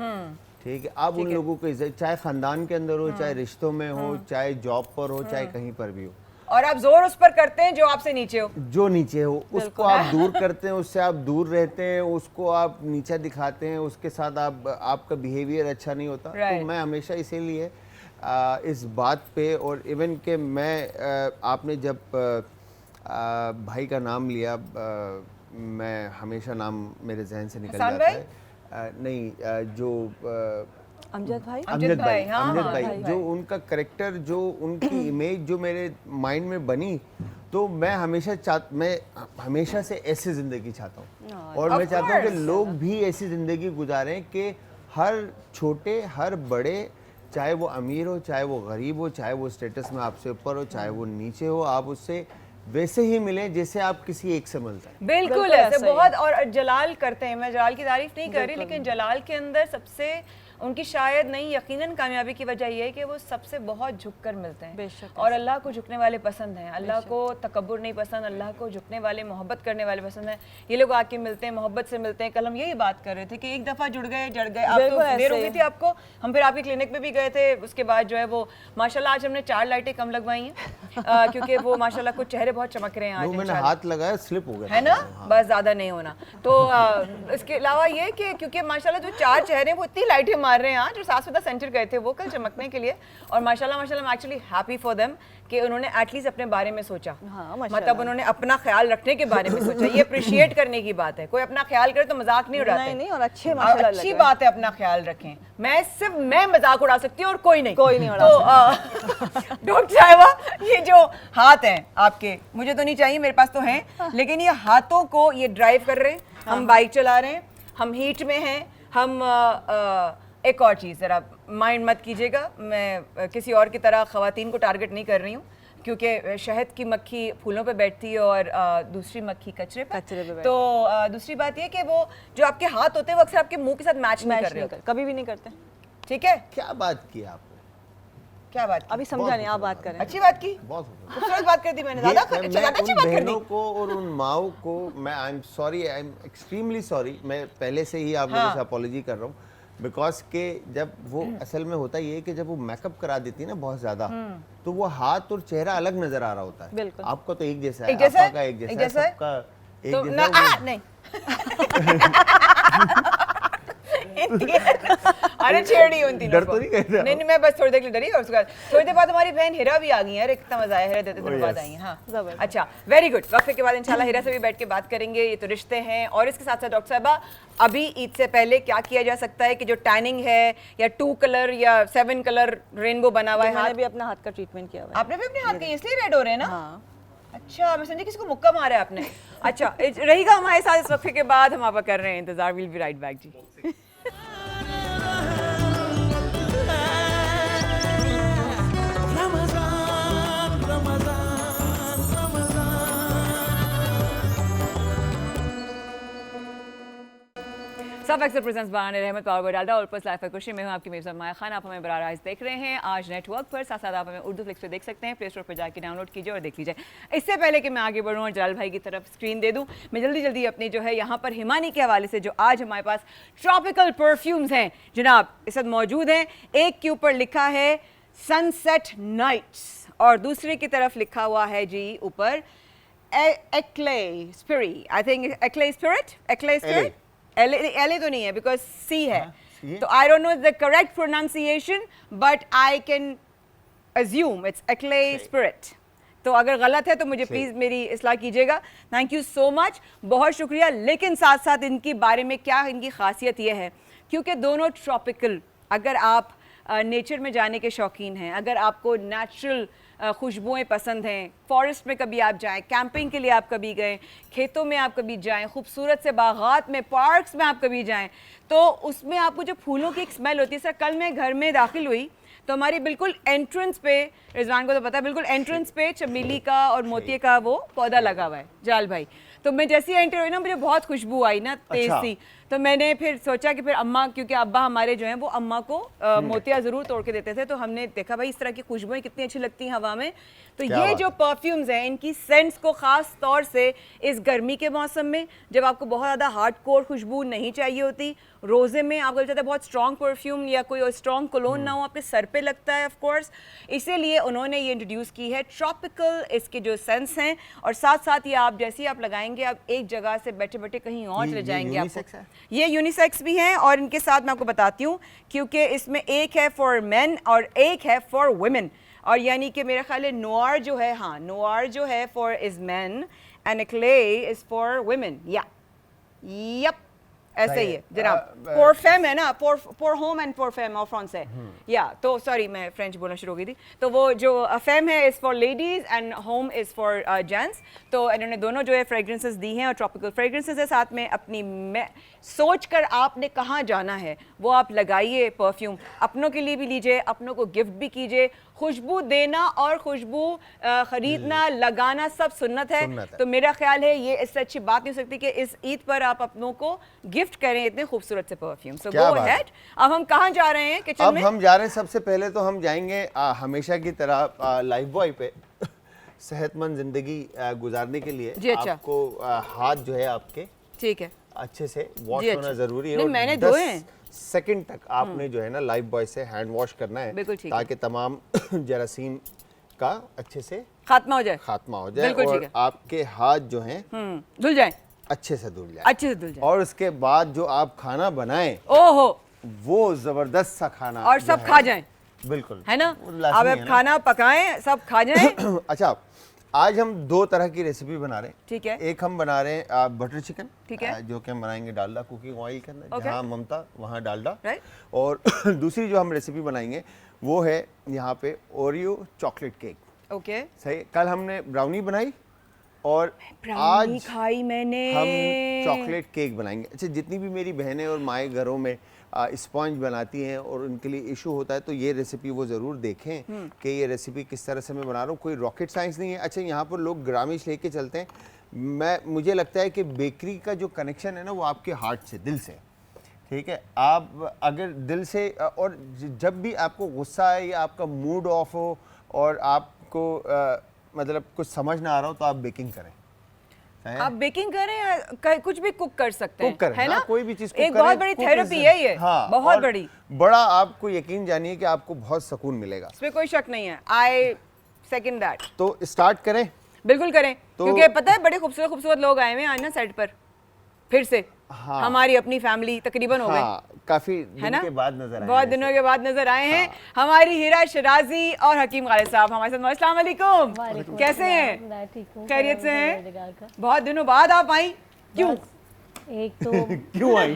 ठीक है, आप उन लोगों को इज्जत, चाहे खानदान के अंदर हो, चाहे रिश्तों में हो, चाहे जॉब पर हो, चाहे कहीं पर भी हो,
और आप जोर उस पर करते हैं जो आपसे नीचे हो।
जो नीचे हो उसको आप दूर करते हैं, उससे आप दूर रहते हैं, उसको आप नीचा दिखाते हैं, उसके साथ आपका बिहेवियर अच्छा नहीं होता। तो मैं हमेशा इसीलिए इस बात पे, और इवन के मैं आपने जब भाई का नाम लिया, मैं हमेशा नाम मेरे जहन से निकल जाता है। नहीं, जो
अमजद भाई
अमजद भाई,
हाँ,
अमजद
हाँ,
भाई, जो उनका करेक्टर, जो उनकी इमेज जो मेरे माइंड में बनी, तो मैं हमेशा से ऐसी जिंदगी चाहता हूँ। और मैं चाहता हूँ कि लोग भी ऐसी जिंदगी गुजारें कि हर छोटे हर बड़े, चाहे वो अमीर हो, चाहे वो गरीब हो, चाहे वो स्टेटस में आपसे ऊपर हो, चाहे वो नीचे हो, आप उससे वैसे ही मिलें जैसे आप किसी एक से मिलते हैं।
बिल्कुल ऐसे बहुत। और जलाल करते हैं, मैं जलाल की तारीफ नहीं कर रही, लेकिन जलाल के अंदर सबसे उनकी शायद नहीं यकीनन कामयाबी की वजह यह है कि वो सबसे बहुत झुककर मिलते हैं।
बेशक।
और अल्लाह को झुकने वाले पसंद हैं, अल्लाह को तकब्बुर नहीं पसंद, अल्लाह को झुकने वाले, मोहब्बत करने वाले पसंद हैं। ये लोग आके मिलते हैं, मोहब्बत से मिलते हैं। कल हम यही बात कर रहे थे कि एक दफ़ा जुड़ गए, जड़ गए। आप तो देर हो गई थी आपको, हम फिर आपके क्लिनिक में भी गए थे। उसके बाद जो है वो माशाल्लाह आज हमने 4 लाइटें कम लगवाई हैं क्योंकि वो माशाल्लाह कुछ चेहरे बहुत चमक रहे हैं आज।
मैंने हाथ लगाया, स्लिप हो गया
है ना, बस ज़्यादा नहीं होना। तो इसके अलावा ये कि क्योंकि माशाल्लाह जो 4 चेहरे वो इतनी लाइटें मार रहे हैं आज, जो 7 सेंटर गए थे वो कल चमकने के लिए। और माशाल्लाह I am actually happy for them कि उन्होंने एटलीस्ट अपने बारे में सोचा।
हाँ,
मतलब उन्होंने अपना ख्याल रखने के बारे में सोचा। ये अप्रिशिएट करने की बात है। कोई अपना ख्याल करे तो मजाक नहीं उड़ाते।
नहीं, और अच्छे माशाल्लाह
अच्छी बात है, अपना ख्याल रखें। मैं मजाक उड़ा सकती हूँ और कोई नहीं
उड़ा
तो डॉक्टर साहिबा, ये जो हाथ हैं आपके, मुझे तो नहीं चाहिए, मेरे पास तो हैं, लेकिन ये हाथों को ये ड्राइव कर रहे हैं, हम बाइक चला रहे हैं, हम हीट में हैं, हम एक और चीज़ ज़रा माइंड मत कीजिएगा, मैं किसी और की तरह ख़वातीन को टारगेट नहीं कर रही हूँ, क्योंकि शहद की मक्खी फूलों पे बैठती है और दूसरी मक्खी कचरे पे तो दूसरी बात ये कि वो जो आपके हाथ होते हैं वो अक्सर आपके मुंह के साथ मैच नहीं कर रहे होते,
कभी भी नहीं करते।
ठीक है,
क्या बात की आपने?
क्या बात की?
अभी समझा नहीं, आप बात करें।
अच्छी बात की,
बहुत
खूबसूरत बात कर दी मैंने, ज़्यादा अच्छी बात कर दी।
को और उन माओ को मैं आई एम एक्सट्रीमली सॉरी, मैं पहले से ही आप लोगों से अपॉलॉजी कर रहा हूँ, बिकॉज के जब वो असल में होता ये है कि जब वो मेकअप करा देती है ना बहुत ज्यादा, तो वो हाथ और चेहरा अलग नजर आ रहा होता है।
बिल्कुल।
आपका तो एक जैसा है,
एक जैसा
आपका एक जैसा है, सबका एक
तो
जैसा है।
नहीं अरे छेड़ी उन तीनों
डर
को।
तो नहीं कहते
नहीं, मैं बस थोड़ी देर के लिए डरी और उसके बाद थोड़ी देर बाद हमारी बहन हिरा भी आ गई है। अरे कितना मजा आया, हिरा देते दिन बाद आई है। हाँ अच्छा, वेरी गुड। वक्फे के बाद इंशाल्लाह हिरा से भी बैठ के बात करेंगे, ये तो रिश्ते हैं। और इसके साथ साथ डॉक्टर साहबा, अभी ईद से पहले क्या किया जा सकता है कि जो टैनिंग है या 2 कलर या 7 कलर रेनबो बना हुआ है,
मैंने भी अपना हाथ का ट्रीटमेंट किया हुआ है।
आपने भी अपने हाथ के इसलिए रेड हो रहे हैं ना?
हाँ।
अच्छा, मैं समझी किसी को मुक्का मारा है आपने। अच्छा, रहेगा हमारे साथ इस वक्फे के बाद, हम आपका कर रहे हैं इंतजार। विल बी राइट बैक जी। सब एक्सर प्रेजेंट्स बहाने रहमत पावर डालडा और प्लस लाइफ खुशी में हूँ आपकी मेज़बान माया खान। आप हमें बराह रास्त देख रहे हैं आज नेटवर्क पर, साथ साथ आप हमें उर्दू फ्लिक्स पे देख सकते हैं। प्ले स्टोर पर जाके डाउनलोड कीजिए और देख लीजिए। इससे पहले कि मैं आगे बढ़ूँ और जलाल भाई की तरफ स्क्रीन दे दूँ, मैं जल्दी अपनी जो है यहाँ पर हिमानी के हवाले से जो आज हमारे पास ट्रॉपिकल परफ्यूम्स हैं जनाब इस वक्त मौजूद हैं। एक के ऊपर लिखा है सनसेट नाइट्स और दूसरे की तरफ लिखा हुआ है जी ऊपर Eclat spirit. I think Eclat spirit, एले तो नहीं है बिकॉज सी है, तो I don't know the correct pronunciation but I can assume it's Eclat spirit. तो अगर गलत है तो मुझे प्लीज मेरी इस्लाह कीजिएगा। थैंक यू सो मच, बहुत शुक्रिया। लेकिन साथ साथ इनके बारे में क्या इनकी खासियत यह है, क्योंकि दोनों ट्रॉपिकल, अगर आप नेचर में जाने के शौकीन हैं, अगर आपको नेचुरल खुशबुएं पसंद हैं, फॉरेस्ट में कभी आप जाएं, कैंपिंग के लिए आप कभी गए, खेतों में आप कभी जाएं, खूबसूरत से बागात में, पार्क्स में आप कभी जाएं, तो उसमें आपको जो फूलों की एक स्मेल होती है। सर कल मैं घर में दाखिल हुई तो हमारी बिल्कुल एंट्रेंस पे, रिजवान को तो पता है, बिल्कुल एंट्रेंस पे चमेली का और मोतिये का वो पौधा लगा हुआ है जलाल भाई। तो मैं जैसे ही एंटर हुई ना, मुझे बहुत खुशबू आई ना, तेज सी। तो मैंने फिर सोचा कि फिर अम्मा, क्योंकि अब्बा हमारे जो हैं वो अम्मा को मोतिया ज़रूर तोड़ के देते थे, तो हमने देखा भाई इस तरह की खुशबुएं कितनी अच्छी लगती हैं हवा में। तो ये जो परफ्यूम्स हैं, इनकी सेंट्स को ख़ास तौर से इस गर्मी के मौसम में, जब आपको बहुत ज़्यादा हार्डकोर खुशबू नहीं चाहिए होती, रोज़े में आपको चाहता है बहुत स्ट्रॉन्ग परफ्यूम या कोई स्ट्रॉन्ग कोलोन ना हो, आपके सर पे लगता है ऑफ कोर्स, इसीलिए उन्होंने ये इंट्रोड्यूस की है ट्रॉपिकल इसके जो सेंस हैं। और साथ साथ ये आप जैसे ही आप लगाएंगे, आप एक जगह से बैठे बैठे कहीं और चले जाएंगे। आपको ये यूनिसेक्स भी हैं और इनके साथ मैं आपको बताती हूँ, क्योंकि इसमें एक है फॉर मेन और एक है फॉर वुमेन। और यानी कि मेरा ख्याल है नोआर जो है, हाँ नोआर जो है for is men and Eclat is for women. या यप ऐसे ही है जनाब। पोर फेम है ना, पोर होम एंड पोर फेम और फ्रांस है या, तो सॉरी मैं फ्रेंच बोलना शुरू हो गई थी। तो वो जो फेम है is for ladies and home is for gents. तो इन्होंने दोनों जो है फ्रेग्रेंसेस दी हैं और ट्रॉपिकल फ्रेग्रेंसेस है साथ में। अपनी सोच कर आपने कहाँ जाना है वो आप लगाइए परफ्यूम, अपनों के लिए भी लीजिए, अपनों को गिफ्ट भी कीजिए। खुशबू देना और खुशबू खरीदना लगाना सब सुन्नत है। तो मेरा ख्याल है ये इससे अच्छी बात नहीं हो सकती कि इस ईद पर आप अपनों को गिफ्ट करें इतने खूबसूरत से परफ्यूम। सो गो अहेड। अब हम कहाँ जा रहे हैं किचन में?
अब हम जा रहे हैं, सबसे पहले तो हम जाएंगे हमेशा की तरह लाइफ बॉय पे सेहतमंद जिंदगी गुजारने के लिए।
जी अच्छा।
आपको हाथ जो है आपके
ठीक है
अच्छे से वॉश
जी,
होना
अच्छा।
जरूरी है।
नहीं,
और
मैंने
10
धोए हैं।
सेकंड तक आपने जो है ना लाइफ बॉय से हैंड वॉश करना है,
बिल्कुल ठीक है।
ताकि तमाम जरासीम का अच्छे से
खात्मा हो जाए,
खात्मा हो जाए
बिल्कुल ठीक
और
है।
आपके हाथ जो हैं
धुल जाए,
अच्छे से धुल जाए।
अच्छे से धुल जाए।
और उसके बाद जो आप खाना बनाएं
ओहो,
वो जबरदस्त सा खाना
और
जो
सब
है,
खा जाएं,
बिल्कुल
है ना?
वो लाज़मी
अब
है ना।
खाना पकाएं, सब खा जाएं।
अच्छा, आज हम 2 तरह की रेसिपी बना रहे हैं।
ठीक है।
एक हम बना रहे हैं बटर चिकन,
ठीक है।
जो कि हम बनाएंगे डालडा कुकिंग ऑयल के अंदर,
Okay.
जहाँ ममता वहाँ डालडा।
Right.
और दूसरी जो हम रेसिपी बनाएंगे वो है यहाँ पे ओरियो चॉकलेट केक।
ओके,
सही, कल हमने ब्राउनी बनाई और
ब्राउनी
आज
खाई मैंने।
हम चॉकलेट केक बनाएंगे। अच्छा, जितनी भी मेरी बहनें और माएँ घरों में स्पॉन्ज बनाती हैं और उनके लिए इशू होता है, तो ये रेसिपी वो ज़रूर देखें कि ये रेसिपी किस तरह से मैं बना रहा हूँ। कोई रॉकेट साइंस नहीं है। अच्छा, यहाँ पर लोग ग्रामिश लेके चलते हैं। मुझे लगता है कि बेकरी का जो कनेक्शन है ना वो आपके हार्ट से, दिल से। ठीक है, आप अगर दिल से और जब भी आपको गुस्सा है या आपका मूड ऑफ हो और आपको मतलब कुछ समझ ना आ रहा हो, तो आप बेकिंग करें।
आप बेकिंग करें या कुछ भी कुक कर सकते हैं,
कुक करें,
है ना?
कोई भी चीज
एक बहुत बड़ी थेरेपी है ये।
हाँ,
बहुत बड़ी,
बड़ा। आपको यकीन जानिए कि आपको बहुत सुकून मिलेगा,
इसमें कोई शक नहीं है। आई सेकंड दैट।
तो स्टार्ट करें।
बिल्कुल करें,
तो-
क्योंकि पता है बड़े खूबसूरत खूबसूरत लोग आए हुए हैं आज ना सेट पर, फिर से।
हाँ।
हमारी अपनी फैमिली तकरीबन हो गई,
हाँ, काफी
है
दिन
ना?
के बाद नजर आए।
बहुत दिनों के बाद नजर आए हैं। हमारी हीरा शराजी और हकीम गालिब साहब हमारे साथ। अस्सलाम वालेकुम, कैसे हैं?
मैं ठीक हूँ,
खैरियत से हैं?
रोजगार का।
बहुत दिनों बाद आप आई, क्यों?
बस एक तो
क्यों आई?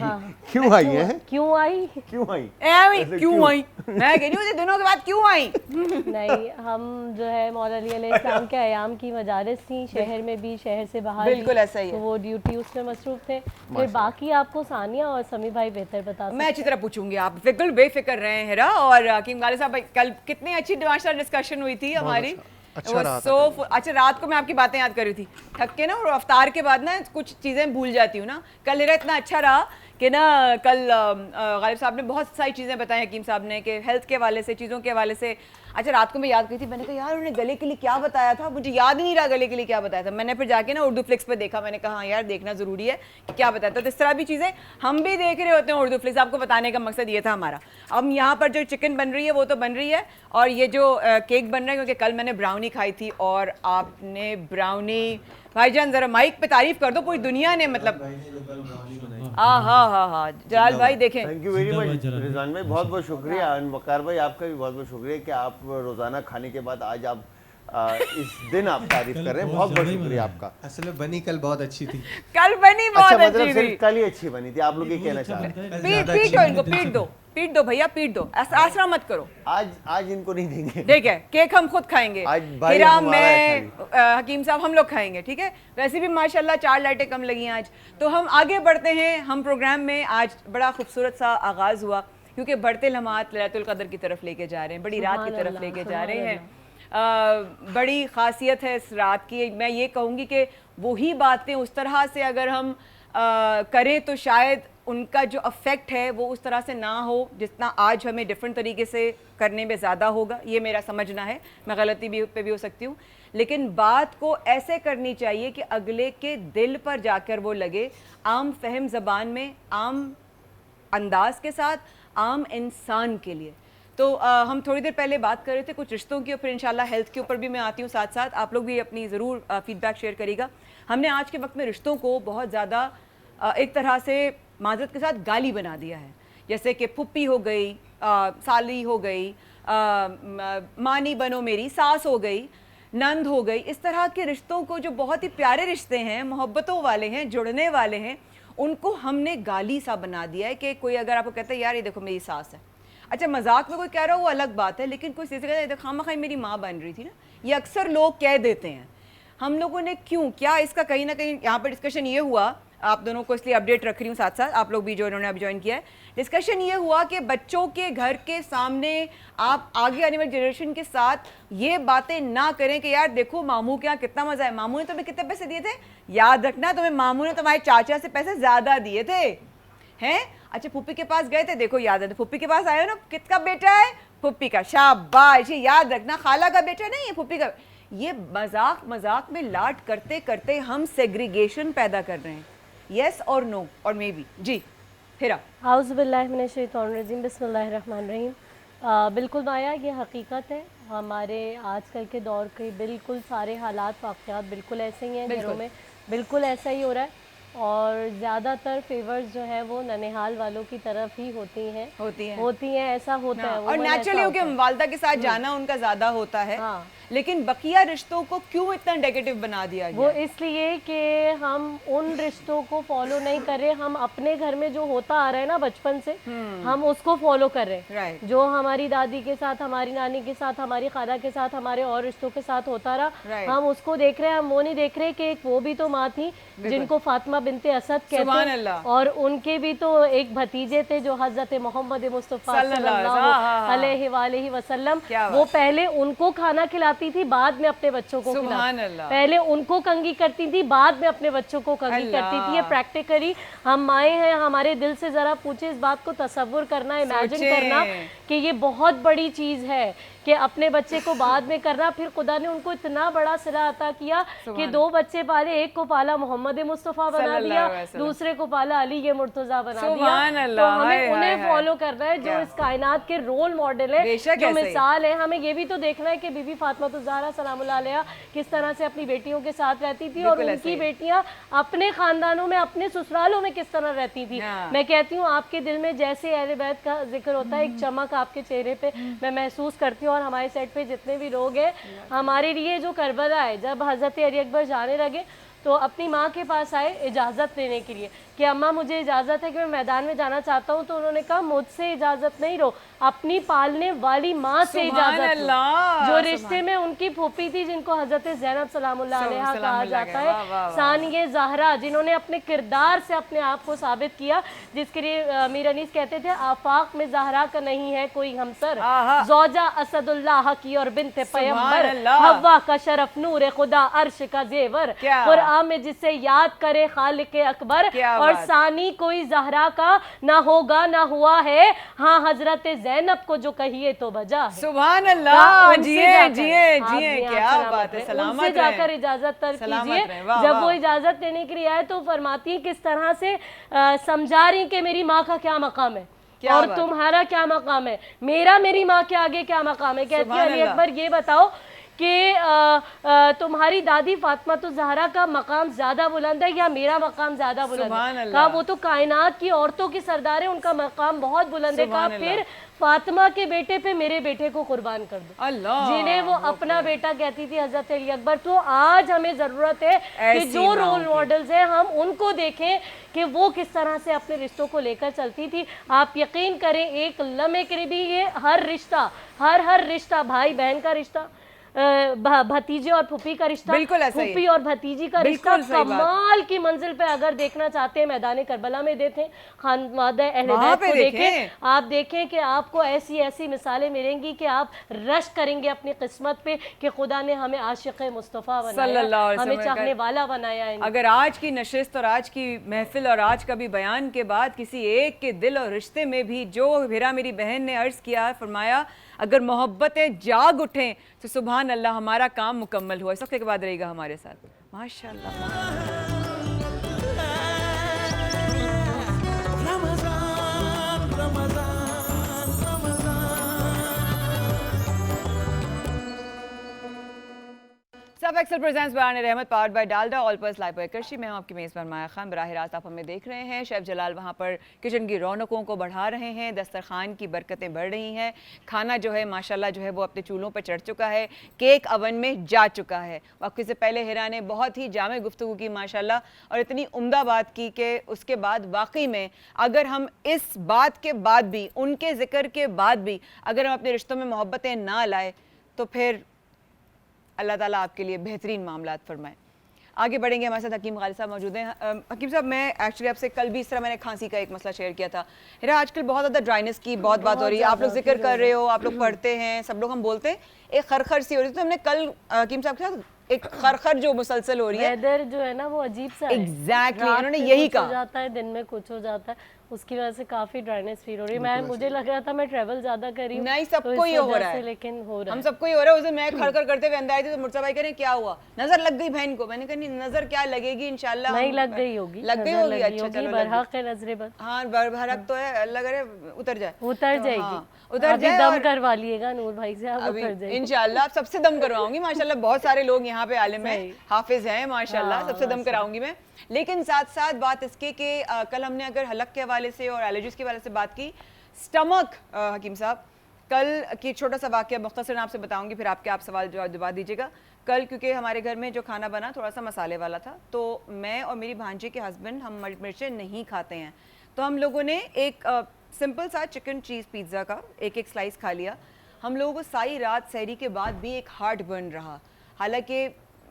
क्यों आई है?
क्यों आई?
क्यों आई?
क्यों
क्यों?
आई? मैं कह रही हूँ दिनों के बाद क्यों आई?
नहीं, हम जो है मौला अली अलैहिस्सलाम के अयाम की मजारिस थी, शहर में भी, शहर से बाहर भी।
बिल्कुल ऐसा ही है।
तो वो ड्यूटी उसमें मसरूफ थे। फिर बाकी आपको सानिया और समी भाई बेहतर बता
मैं अच्छी तरह पूछूंगी, आप बिल्कुल बेफिक्र रहे हैं हिरा। और हकीम गालिब साहब, कल कितनी अच्छी माशाल्लाह डिस्कशन हुई थी हमारी।
अच्छा रहा
अच्छा, रात को मैं आपकी बातें याद कर रही थी, थक के ना, और अफ्तार के बाद ना कुछ चीज़ें भूल जाती हूँ ना। कल हिरा इतना अच्छा रहा कि ना, कल गालिब साहब ने बहुत सारी चीज़ें बताई, हकीम साहब ने, कि हेल्थ के हवाले से, चीज़ों के हवाले से। अच्छा, रात को मैं याद करी थी, मैंने कहा यार उन्होंने गले के लिए क्या बताया था, मुझे याद ही नहीं रहा गले के लिए क्या बताया था। मैंने फिर जाके ना उर्दू फ्लिक्स पे देखा, मैंने कहा हाँ यार देखना ज़रूरी है कि क्या बताया था। तो इस तरह भी चीज़ें हम भी देख रहे होते हैं उर्दू फ्लिक्स। आपको बताने का मकसद ये था हमारा। अब यहाँ पर जो चिकन बन रही है वो तो बन रही है, और ये जो केक बन रहा है, क्योंकि कल मैंने ब्राउनी खाई थी और आपने ब्राउनी, भाईजान जरा माइक पे तारीफ कर दो, पूरी दुनिया ने मतलब। हाँ, जलाल भाई देखें।
Thank you very much Rizwan भाई, बहुत बहुत शुक्रिया। और वकार भाई, आपका भी बहुत बहुत शुक्रिया कि आप रोजाना खाने के बाद आज आप इस दिन आप तारीफ कर रहे हैं। बहुत बहुत शुक्रिया आपका।
असल में बनी कल बहुत अच्छी थी।
कल बनी बहुत
अच्छा,
अच्छी
मतलब
थी।
सिर्फ कल ही अच्छी बनी थी, आप लोग ये कहना चाह रहे हैं?
पीट दो इनको, पीट दो भैया, पीट दो, आसरा मत करो।
आज इनको नहीं देंगे।
ठीक है, केक हम खुद खाएंगे,
आज भाई
हिरा,
हमारा है
मैं, हकीम साहब, हम लोग खाएंगे। ठीक है, वैसे भी माशाल्लाह 4 लाइटें कम लगी हैं आज। तो हम आगे बढ़ते हैं। हम प्रोग्राम में आज बड़ा खूबसूरत सा आगाज़ हुआ, क्योंकि बढ़ते लम्हात लैलतुल क़द्र की तरफ लेके जा रहे हैं, बड़ी रात की तरफ लेके जा रहे हैं। बड़ी खासियत है इस रात की। मैं ये कहूँगी कि वही बातें उस तरह से अगर हम करें तो शायद उनका जो अफेक्ट है वो उस तरह से ना हो जितना आज हमें डिफरेंट तरीके से करने में ज़्यादा होगा। ये मेरा समझना है, मैं गलती भी हो सकती हूँ, लेकिन बात को ऐसे करनी चाहिए कि अगले के दिल पर जाकर वो लगे, आम फहम ज़बान में, आम अंदाज के साथ, आम इंसान के लिए। तो हम थोड़ी देर पहले बात कर रहे थे कुछ रिश्तों की, और फिर इंशाल्लाह हेल्थ के ऊपर भी मैं आती हूँ साथ साथ। आप लोग भी अपनी ज़रूर फीडबैक शेयर करिएगा। हमने आज के वक्त में रिश्तों को बहुत ज़्यादा एक तरह से माजरत के साथ गाली बना दिया है, जैसे कि पुप्पी हो गई, साली हो गई, मानी बनो मेरी, सास हो गई, नंद हो गई। इस तरह के रिश्तों को, जो बहुत ही प्यारे रिश्ते हैं, मोहब्बतों वाले हैं, जुड़ने वाले हैं, उनको हमने गाली सा बना दिया है कि कोई अगर आपको कहता है यार ये देखो मेरी सास है, अच्छा मजाक में कोई कह रहा हो वो अलग बात है, लेकिन कोई चीज़ कहता है खामा मेरी माँ बन रही थी ना, ये अक्सर लोग कह देते हैं। हम लोगों ने क्यों, क्या इसका कहीं ना कहीं यहाँ पर डिस्कशन ये हुआ, आप दोनों को इसलिए अपडेट रख रही हूँ साथ साथ, आप लोग भी जो इन्होंने अभी ज्वाइन किया है, डिस्कशन ये हुआ कि बच्चों के घर के सामने आप आगे आने वाली जनरेशन के साथ ये बातें ना करें कि यार देखो मामू के यहाँ कितना मजा है, मामू ने तुम्हें कितने पैसे दिए थे, याद रखना तुम्हें मामू ने तुम्हारे चाचा से पैसे ज्यादा दिए थे हैं। अच्छा फूफी के पास गए थे, देखो याद है, फूफी के पास आए हो ना, किसका बेटा है, फूफी का, शाबाश, ये याद रखना, खाला का बेटा नहीं है, फूफी का। ये मजाक मजाक में लाड करते करते हम सेग्रीगेशन पैदा कर रहे हैं। यस और नो और मे बी जी फिर
आउज़ुबिल्लाहिमिनश्शैतानिर्रजीम बिस्मिल्लाहिर्रहमानिर्रहीम। बिल्कुल माया, ये हकीकत है, हमारे आजकल के दौर के बिल्कुल सारे हालात वाक़यात बिल्कुल ऐसे ही हैं, घरों में बिल्कुल ऐसा ही हो रहा है और ज़्यादातर फेवर्स जो है वो ननिहाल वालों की तरफ ही होती हैं ऐसा होता है।
और नेचुरली हो कि वालदा के साथ जाना उनका ज़्यादा होता है।
हाँ।
लेकिन बकिया रिश्तों को क्यों इतना नेगेटिव बना दिया गया?
वो इसलिए कि हम उन रिश्तों को फॉलो नहीं कर रहे, हम अपने घर में जो होता आ रहा है ना बचपन से, हम उसको फॉलो कर रहे हैं। जो हमारी दादी के साथ, हमारी नानी के साथ, हमारी खाला के साथ, हमारे और रिश्तों के साथ होता रहा, हम उसको देख रहे हैं। हम वो नहीं देख रहे कि वो भी तो माँ थी जिनको फातिमा बिनते असद कहते हैं, और उनके भी तो एक भतीजे थे जो हजरत मोहम्मद मुस्तफा सल्लल्लाहु अलैहि वसल्लम, वो पहले उनको खाना खिलाती थी, बाद में अपने बच्चों को खिलाती, पहले उनको कंगी करती थी, बाद में अपने बच्चों को कंगी करती थी। ये प्रैक्टिकली हम माए हैं, हमारे दिल से जरा पूछे इस बात को तसव्वुर करना, इमेजिन करना कि ये बहुत बड़ी चीज है कि अपने बच्चे को बाद में करना। फिर खुदा ने उनको इतना बड़ा सिला अता किया कि 2 बच्चे पाले, एक को पाला मोहम्मद मुस्तफ़ा बना दिया, दूसरे को पाला अली ये मुर्तज़ा बना दिया। तो हमें उन्हें फॉलो करना है जो इस कायनात के रोल मॉडल है, जो मिसाल है। हमें ये भी तो देखना है कि बीबी फातिमा ज़हरा सलामुल्लाह अलैहा किस तरह से अपनी बेटियों के साथ रहती थी और उनकी बेटियां अपने खानदानों में, अपने ससुरालों में किस तरह रहती थी। मैं कहती हूँ आपके दिल में जैसे अहले बैत का जिक्र होता है, एक चमक आपके चेहरे पे मैं महसूस करती हूँ। और हमारे सेट पे जितने भी लोग हैं, हमारे लिए जो करबला है, जब हज़रत अली अकबर जाने लगे तो अपनी माँ के पास आए इजाज़त लेने के लिए कि अम्मा मुझे इजाज़त है कि मैं मैदान में जाना चाहता हूँ। तो उन्होंने कहा मुझसे इजाज़त नहीं लो, अपनी पालने वाली माँ से इजाज़त लो, जो रिश्ते में उनकी फूफी थी, जिनको हज़रत ज़ैनब सलामुल्लाह अलैहा कहा जाता है, सानिया ज़हरा, जिन्होंने अपने किरदार से अपने आप को साबित किया, जिसके लिए मीर अनीस कहते थे आफाक में ज़हरा का नहीं है कोई हमसर, ज़ौजा असदुल्लाह की और बिन्ते पैगंबर, हव्वा का शरफ नूर खुदा अर्श का जेवर, कुरान में जिसे याद करे खालिक अकबर, और सानी कोई ज़हरा का ना होगा ना हुआ है, हाँ हजरत ज़ैनब को जो कहिए तो बजा है।
सुभान अल्लाह, जिए जिए जिए, क्या बात है। सलामत
उनसे जाकर इजाजत तलब कीजिए। जब वो इजाजत लेने के लिए आए तो फरमाती है किस तरह से समझा रही कि मेरी माँ का क्या मकाम है और तुम्हारा क्या मकाम है, मेरा मेरी माँ के आगे क्या मकाम है। कहती है अली अकबर ये बताओ कि तुम्हारी दादी फातिमा तो ज़हरा का मकाम ज्यादा बुलंद है या मेरा मकाम ज्यादा बुलंद है? कहा वो तो कायनात की औरतों की सरदार है, उनका मकाम बहुत बुलंद है। कहा फिर फातिमा के बेटे पे मेरे बेटे को कुर्बान कर दो, जिन्हें वो अपना बेटा कहती थी हजरत अली अकबर। तो आज हमें जरूरत है कि जो रोल मॉडल्स हैं हम उनको देखें कि वो किस तरह से अपने रिश्तों को लेकर चलती थी। आप यकीन करें एक लम्हे के लिए भी ये हर रिश्ता, हर रिश्ता, भाई बहन का रिश्ता, भतीजे और फूफी का रिश्ता, फूफी और भतीजी का रिश्ता, कमाल की मंजिल पे अगर देखना चाहते हैं मैदान करबला में देखें, खानवादा अहले बैत को देखें, आप देखें कि आपको ऐसी ऐसी मिसालें मिलेंगी कि आप रश करेंगे अपनी किस्मत पे कि खुदा ने हमें आशिक मुस्तफ़ा बनाया, हमें चाहने वाला बनाया है।
अगर आज की नशिस्त और आज की महफिल और आज का भी बयान के बाद किसी एक के दिल और रिश्ते में भी जो हिरा मेरी बहन ने अर्ज किया, फरमाया अगर मोहब्बतें जाग उठें तो सुभान अल्लाह हमारा काम मुकम्मल हुआ। इस वक्त के बाद रहेगा हमारे साथ माशाअल्लाह। सब एक्सेल प्रेजेंट्स बयान रहमत powered by Dalda all purse live bye कृषि। मैं हूं आपकी मेज़बान माया खान। बराह रास्त आप हमें देख रहे हैं। शेफ़ जलाल वहां पर किचन की रौनकों को बढ़ा रहे हैं, दस्तरखान की बरकतें बढ़ रही हैं। खाना जो है माशाल्लाह जो है वो अपने चूल्हों पर चढ़ चुका है, केक अवन में जा चुका है। वक्त से पहले हिरा ने बहुत ही जामे गुफ्तगू की माशाल्लाह, और इतनी उम्दा बात की कि उसके बाद वाकई में अगर हम इस बात के बाद भी, उनके जिक्र के बाद भी अगर हम अपने रिश्तों में मोहब्बतें ना लाए तो फिर अल्लाह ताला आपके लिए बेहतरीन मामलात फरमाए। आगे बढ़ेंगे, हमारे साथ हकीम गालिब साहब मौजूद हैं। हकीम साहब, मैं एक्चुअली आपसे कल भी इस तरह मैंने खांसी का एक मसला शेयर किया था। हिरा, आजकल बहुत ज़्यादा ड्राइनेस की बहुत बात हो रही है, आप लोग जिक्र कर रहे हो, आप लोग पढ़ते हैं, सब लोग हम बोलते हैं, एक खरखर सी हो रही थी। तो हमने कल हकीम साहब के साथ एक खरखर जो मुसलसल हो रही है,
वेदर जो है ना वो अजीब सा है।
एग्जैक्टली उन्होंने
रात में
यही
कुछ हो
कहा।
जाता है, दिन में कुछ हो जाता है, उसकी वजह से काफी ड्राइनेस फील हो रही है। मुझे लग रहा था मैं ट्रैवल ज्यादा कर रही हूँ,
नहीं,
तो
सबको
इस
ही हो
वजह
रहा
से,
है,
लेकिन हो रहा
हम
है।
सबको ही हो रहा है। उस दिन मैं खड़खड़ करते हुए अंदर आई थी तो मुर्तजा भाई कह रहे हैं क्या हुआ, नजर लग गई बहन को। मैंने कहा नहीं, नजर क्या लगेगी, इंशाल्लाह
नहीं लग गई होगी,
लग गई होगी। अच्छा चलो,
बरहक है नजरे बस।
हाँ बरहक तो है, अल्लाह करे उतर जाए,
उतर जाएगी।
हाँ, उतर जाए।
दम
और
करवा लिएगा नूर भाई से, आप उतर जाएगी
इंशाल्लाह आप सबसे दम करवाऊंगी माशाल्लाह। बहुत सारे लोग यहाँ पे आलिम हैं, हाफिज हैं माशाल्लाह,
हाँ,
सबसे दम कराऊंगी मैं। लेकिन साथ साथ बात इसके कि कल हमने अगर हलक के हवाले से और एलर्जीज के हवाले से बात की, स्टमक हकीम साहब, कल की छोटा सा वाक़या मुख्तसर आपसे बताऊंगी, फिर आप सवाल जवाब दीजिएगा। कल क्योंकि हमारे घर में जो खाना बना थोड़ा सा मसाले वाला था, तो मैं और मेरी भांजी के हस्बैंड हम मिर्चें नहीं खाते हैं, तो हम लोगों ने एक सिंपल सा चिकन चीज़ पिज़्ज़ा का एक स्लाइस खा लिया। हम लोगों को सारी रात सहरी के बाद भी एक हार्ट बर्न रहा, हालांकि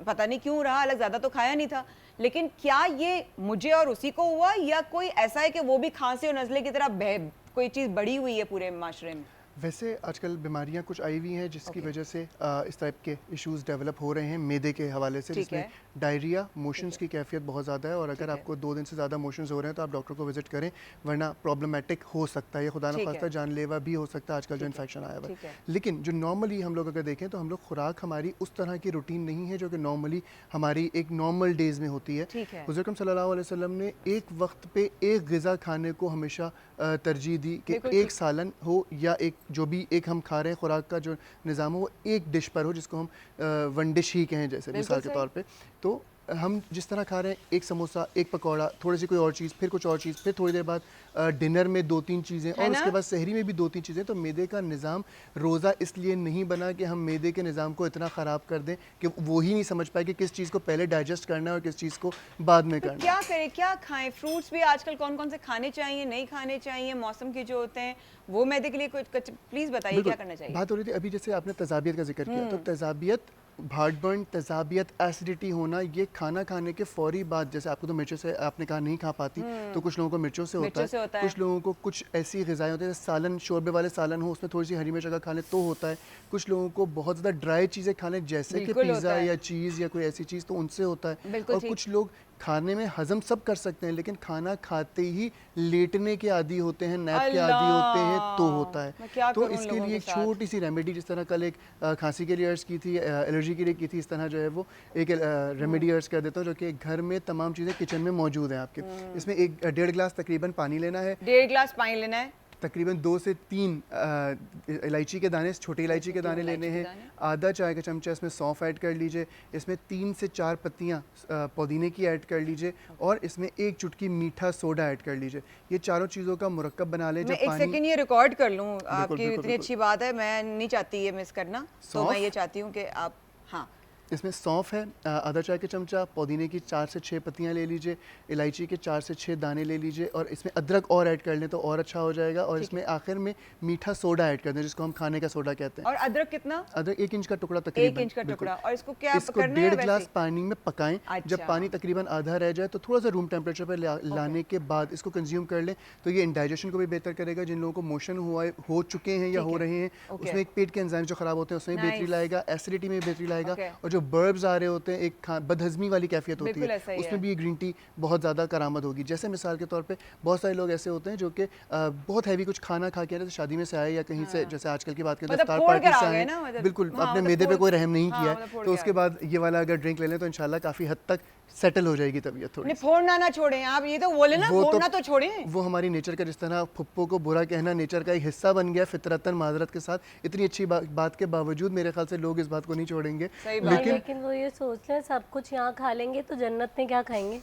पता नहीं क्यों रहा, हालांकि ज़्यादा तो खाया नहीं था। लेकिन क्या ये मुझे और उसी को हुआ, या कोई ऐसा है कि वो भी खांसी और नज़ले की तरह कोई चीज़ बढ़ी हुई है पूरे माशरे में?
वैसे आजकल बीमारियां कुछ आई हुई हैं जिसकी वजह से इस टाइप के इश्यूज डेवलप हो रहे हैं मैदे के हवाले से, जिसमें डायरिया, मोशंस की कैफियत बहुत ज़्यादा है। और अगर आपको 2 दिन से ज़्यादा मोशंस हो रहे हैं तो आप डॉक्टर को विजिट करें, वरना प्रॉब्लमेटिक हो सकता है, ये खुदा न खास्ता जानलेवा भी हो सकता है आजकल जो इन्फेक्शन आया हुआ है। लेकिन जो नॉर्मली हम लोग अगर देखें तो हम लोग खुराक हमारी उस तरह की रूटीन नहीं है जो कि नॉर्मली हमारी एक नॉर्मल डेज़ में होती है। हुज़ूर अकरम सल्लल्लाहु अलैहि वसल्लम ने एक वक्त पे एक ग़िज़ा खाने को हमेशा तरजीह दी कि एक सालन हो या एक जो भी एक हम खा रहे हैं खुराक का जो निज़ाम हो वो एक डिश पर हो, जिसको हम वन डिश ही कहें, जैसे मिसाल के तौर पे। तो हम जिस तरह खा रहे हैं, एक समोसा, एक पकौड़ा, थोड़ी सी कोई और चीज़, फिर कुछ और चीज़, फिर थोड़ी देर बाद डिनर में 2-3 चीज़ें, और उसके बाद सहरी में भी 2-3 चीज़ें। तो मैदे का निज़ाम रोज़ा इसलिए नहीं बना कि हम मैदे के निज़ाम को इतना ख़राब कर दें कि वो ही नहीं समझ पाए कि किस चीज़ को पहले डाइजेस्ट करना है और किस चीज़ को बाद में करना है।
क्या करें, क्या खाएं? फ्रूट्स भी आजकल कौन कौन से खाने चाहिए, नहीं खाने चाहिए, मौसम के जो होते हैं वो मैदे के लिए कुछ प्लीज़ बताइए क्या करना चाहिए?
बात हो रही थी अभी, जैसे आपने तजाबियत का जिक्र किया, तो तजाबियत, हार्टबर्न, तजाबियत, एसिडिटी होना, ये खाना खाने के फौरी बाद, जैसे आपको तो मिर्चों से आपने कहा नहीं खा पाती, तो कुछ लोगों को मिर्चों से होता है, कुछ लोगों को कुछ ऐसी ग़िज़ाएँ होती हैं, सालन, शोरबे वाले सालन हो, उसमें थोड़ी सी हरी मिर्च अगर खा लें तो होता है। कुछ लोगों को बहुत ज़्यादा ड्राई चीज़ें खा लें जैसे कि पिज़्ज़ा या चीज़ या कोई ऐसी चीज़, तो उनसे होता है। और कुछ लोग खाने में हजम सब कर सकते हैं, लेकिन खाना खाते ही लेटने के आदी होते हैं, नैप के आदी होते हैं, तो होता है। तो इसके लिए एक छोटी सी रेमेडी, जिस तरह कल एक खांसी के लिए अर्ज़ की थी, एलर्जी के लिए की थी, इस तरह जो है वो एक रेमेडी अर्ज़ कर देता हूँ, जो कि घर में तमाम चीज़ें किचन में मौजूद हैं आपके। इसमें 1-1.5 गिलास तकरीबन पानी लेना है,
1.5 गिलास पानी लेना है,
तकरीबन 2 से 3 इलायची के दाने, छोटी इलायची के दाने लेने हैं, आधा चाय का चमचा इसमें सौंफ ऐड कर लीजिए, इसमें 3 से 4 पत्तियाँ पुदीने की ऐड कर लीजिए, और इसमें 1 चुटकी मीठा सोडा ऐड कर लीजिए। ये चारों चीज़ों का मुरक्कब बना लें। जब
एक
पानी,
सेकंड ये रिकॉर्ड कर लूँ, आपकी इतनी अच्छी बात है, मैं नहीं चाहती ये मिस करना, तो मैं ये चाहती हूँ कि आप, हाँ,
इसमें सौंफ है आधा चाय का चमचा, पुदीने की 4 से 6 पत्तियाँ ले लीजिए, इलायची के 4 से 6 दाने ले लीजिए, और इसमें अदरक और ऐड कर लें तो और अच्छा हो जाएगा। और इसमें आखिर में मीठा सोडा ऐड कर दें, जिसको हम खाने का सोडा कहते हैं।
और अदरक कितना?
अदरक 1 इंच का टुकड़ा तकरीबन,
1 इंच का टुकड़ा। और इसको क्या
इसको
करना है?
1.5 गिलास पानी में पकाएं।
अच्छा।
जब पानी तकरीबन आधा रह जाए तो थोड़ा सा रूम टेम्परेचर पर लाने के बाद इसको कंज्यूम कर लें, तो ये इंडाइजेशन को भी बेहतर करेगा। जिन लोगों को मोशन हो चुके हैं या हो रहे हैं, उसमें एक पेट के एंजाइम जो ख़राब होते हैं उसमें बेहतरी लाएगा, एसिडिटी में बेहतरी लाएगा, और जो बर्ब्स आ रहे होते हैं, एक बदहजमी वाली कैफियत होती है, उसमें भी ये ग्रीन टी बहुत ज़्यादा करामद होगी। जैसे मिसाल के तौर पे बहुत सारे लोग ऐसे होते हैं जो कि बहुत हैवी कुछ खाना खा के, जैसे शादी में से आए या कहीं से, जैसे आजकल की बात करें तो इफ्तार पार्टी से आए, बिल्कुल अपने मैदे पे कोई रहम नहीं किया है, तो उसके बाद ये वाला अगर ड्रिंक ले लें तो इंशाल्लाह काफ़ी हद तक सेटल हो जाएगी तबीयत थोड़ी।
फोड़ना ना छोड़ें आप, ये तो बोले ना, फोड़ना तो छोड़ें।
वो हमारी नेचर का, जिस तरह फुप्पो को बुरा कहना नेचर का एक हिस्सा बन गया फितरतन, माजरत के साथ, इतनी अच्छी बात के बावजूद मेरे ख्याल से लोग इस बात को नहीं छोड़ेंगे।
लेकिन लेकिन वो ये सोच रहे हैं सब कुछ यहाँ खा लेंगे तो जन्नत में क्या खाएंगे,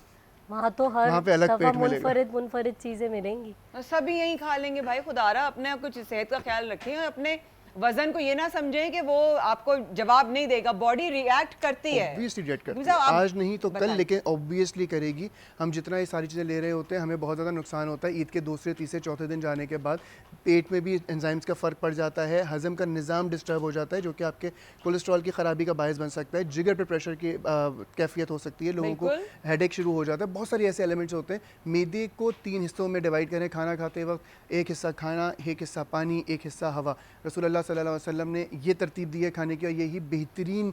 वहाँ तो हर
वहाँ पे अलग
दफा
पेट मिलेगा।
मुनफरिद चीजें मिलेंगी।
सभी यही खा लेंगे भाई, खुदारा अपने कुछ सेहत का ख्याल रखें और अपने वजन को ये ना समझें कि वो आपको जवाब नहीं देगा, बॉडी रिएक्ट करती है।
ऑब्वियसली रिएक्ट करती
मुझे
है,
आप
आज नहीं तो कल,
बताएं।
लेकिन ऑब्वियसली करेगी। हम जितना ये सारी चीज़ें ले रहे होते हैं हमें बहुत ज़्यादा नुकसान होता है। ईद के दूसरे तीसरे चौथे दिन जाने के बाद पेट में भी एंजाइम्स का फ़र्क पड़ जाता है, हज़म का निज़ाम डिस्टर्ब हो जाता है, जो कि आपके कोलेस्ट्रॉल की ख़राबी का बायस बन सकता है, जिगर पे प्रेशर की कैफियत हो सकती है, लोगों को हेडेक शुरू हो जाता है। बहुत सारे ऐसे एलिमेंट्स होते हैं। मैदे को 3 हिस्सों में डिवाइड करें खाना खाते वक्त, एक हिस्सा खाना, एक हिस्सा पानी, एक हिस्सा हवा। रसूलुल्लाह सल्लल्लाहु अलैहि वसल्लम ने ये तरतीब दी है खाने की, और यही बेहतरीन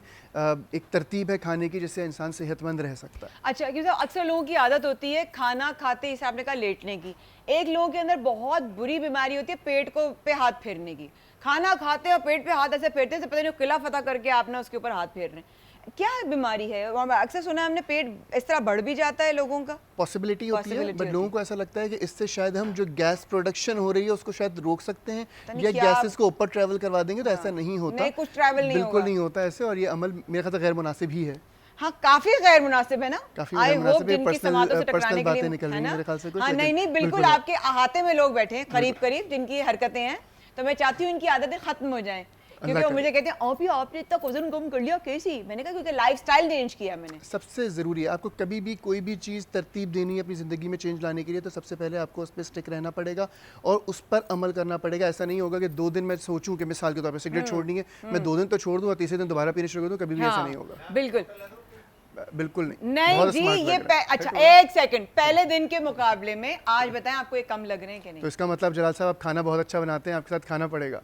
एक तरतीब है खाने की जिससे इंसान सेहतमंद रह सकता है।
अच्छा, क्योंकि अक्सर लोगों की आदत होती है खाना खाते ही आपने कहा लेटने की। एक लोगों के अंदर बहुत बुरी बीमारी होती है पेट को पे हाथ फेरने की। खाना खाते और पेट पे हाथ ऐसे फेरते हैं, पता नहीं किला फतह करके आपने उसके ऊपर हाथ फेर रहे हैं। क्या बीमारी है? और अक्सर सुना है हमने पेट इस तरह बढ़ भी जाता है लोगों का।
पॉसिबिलिटी होती है, बट लोगों को ऐसा लगता है कि इससे शायद हम जो गैस प्रोडक्शन हो रही है उसको शायद रोक सकते हैं, या गैसेस को ऊपर ट्रैवल करवा देंगे, तो ऐसा नहीं होता।
नहीं, कुछ ट्रैवल नहीं
बिल्कुल
होगा।
नहीं होता ऐसे, और ये अमल मेरे ख्याल से गैर मुनासिब ही है।
हाँ, काफी गैर मुनासिब है ना।
काफी
आई
गैर
होप
मुनासिब है,
जिनकी समातों से
पर्सनल
टकराने के
बातें
लिए
निकल
है
रही हैं
ना।
मेरे ख्याल से कुछ,
हाँ,
लेकिन
नहीं बिल्कुल
बिल्कुल
आपके अहाते में लोग बैठे हैं करीब करीब जिनकी हरकतें हैं, तो मैं चाहती हूँ इनकी आदतें खत्म हो जाएं। क्योंकि वो मुझे कहते हैं आपने इतना वजन कम कर लिया कैसी? मैंने कहा क्योंकि लाइफस्टाइल चेंज किया मैंने।
सबसे ज़रूरी है, आपको कभी भी कोई भी चीज़ तरतीब देनी है अपनी ज़िंदगी में चेंज लाने के लिए, तो सबसे पहले आपको उस पर स्टिक रहना पड़ेगा और उस पर अमल करना पड़ेगा। ऐसा नहीं होगा कि 2 दिन मैं सोचूं कि मिसाल के तौर पर सिगरेट छोड़नी है, मैं 2 दिन तो छोड़ दूँ और तीसरे दिन दोबारा पीने शुरू कर दूँ, कभी भी ऐसा नहीं होगा।
बिल्कुल
बिल्कुल नहीं।
नहीं
बहुत
जी,
smart
ये
लग रहा है।
अच्छा एक सेकंड, पहले दिन के मुकाबले में आज बताएं आपको ये कम लग रहे हैं कि नहीं?
तो इसका मतलब जलाल साहब आप खाना बहुत अच्छा बनाते हैं, आपके साथ खाना पड़ेगा।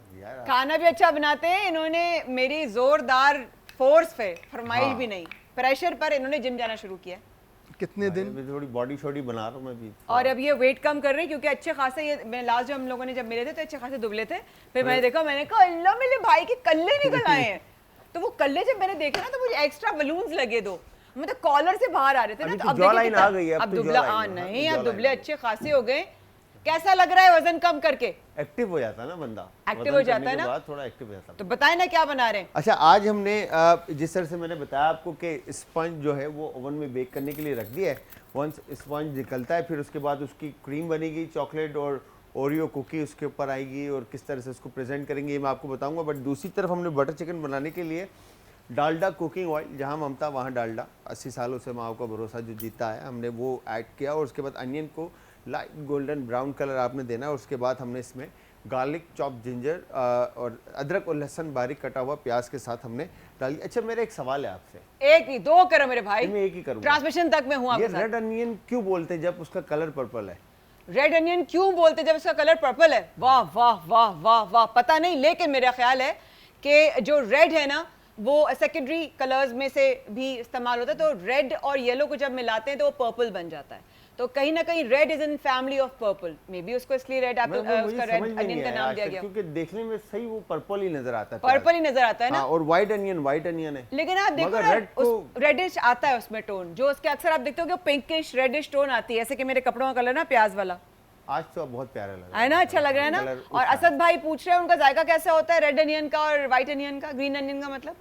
खाना भी अच्छा बनाते हैं इन्होंने, मेरी जोरदार फोर्स पे फरमाइश भी नहीं, प्रेशर पर इन्होंने जिम जाना शुरू किया।
कितने दिन?
मैं थोड़ी बॉडी शॉडी बना रहा हूँ मैं भी।
और अब ये वेट कम कर रहे हैं क्योंकि अच्छे खासे, ये मैं लास्ट जब हम लोगों ने जब मिले थे तो अच्छे खासे दुबले थे। फिर मैंने देखा, मैंने कहा अल्लाह मेरे भाई के कल्ले निकल आए हैं। तो वो कल्ले जब मैंने देखे ना तो मुझे एक्स्ट्रा बलून्स लगे दो, मतलब कॉलर से बाहर आ रहे थे ना। तो अब
जॉ
देखिए
लाइन आ गई है,
अब
तो
दुबला
जॉ लाइन है,
नहीं,
जॉ
अब
लाइन
दुबले
है।
अच्छे खासे हो गए। कैसा लग रहा है वजन कम करके?
एक्टिव हो जाता है ना बंदा,
एक्टिव
वजन
हो जाता
करने
है
के
ना?
बाद थोड़ा एक्टिव हो जाता है।
तो बताएं ना क्या बना रहे हैं?
अच्छा, आज हमने जिस तरह से मैंने बताया आपको कि स्पंज जो है वो ओवन में बेक करने के लिए रख दिया है। वंस स्पंज निकलता है फिर उसके बाद उसकी क्रीम बनेगी, चॉकलेट और ओरियो कुकी उसके ऊपर आएगी, और किस तरह से उसको प्रेजेंट करेंगे ये मैं आपको बताऊंगा। बट दूसरी तरफ हमने बटर चिकन बनाने के लिए डालडा कुकिंग ऑयल, जहाँ ममता वहाँ डालडा, 80 सालों से माओ का भरोसा जो जीता है, हमने वो ऐड किया। और उसके बाद अनियन को लाइट गोल्डन ब्राउन कलर आपने देना है। और उसके बाद हमने इसमें गार्लिक, चॉप जिंजर और अदरक और लहसुन बारीक कटा हुआ प्याज के साथ हमने डाल दिया। अच्छा, मेरा एक सवाल है आपसे।
एक नहीं दो करो मेरे भाई,
मैं एक ही करूंगा।
ट्रांसमिशन तक मैं हूँ
ये
आपके साथ।
रेड अनियन क्यों बोलते हैं जब उसका कलर पर्पल है?
रेड अनियन क्यों बोलते जब इसका कलर पर्पल है? वाह वाह वाह वाह वाह, पता नहीं, लेकिन मेरा ख्याल है कि जो रेड है ना वो सेकेंडरी कलर्स में से भी इस्तेमाल होता है। तो रेड और येलो को जब मिलाते हैं तो वो पर्पल बन जाता है। तो कहीं ना कहीं red is in family of purple, may be उसको इसलिए रेड उसका रेड अनियन का नाम दिया गया,
क्योंकि देखने में सही वो पर्पल ही नजर आता है।
पर्पल ही नजर आता है ना।
हाँ, और व्हाइट अनियन है।
लेकिन आप देखो
मगर
ना
रेड को
रेडिश आता है उसमें टोन, जो उसके अक्सर आप देखते हो कि पिंकिश रेडिश टोन आती है, ऐसे कि मेरे कपड़ों का कलर ना प्याज वाला
आज तो बहुत प्यारा लग रहा
है ना, अच्छा लग रहा है ना।
कलर
और असद भाई पूछ रहे हैं उनका जायका कैसा होता है रेड अनियन का और व्हाइट अनियन का, ग्रीन अनियन का मतलब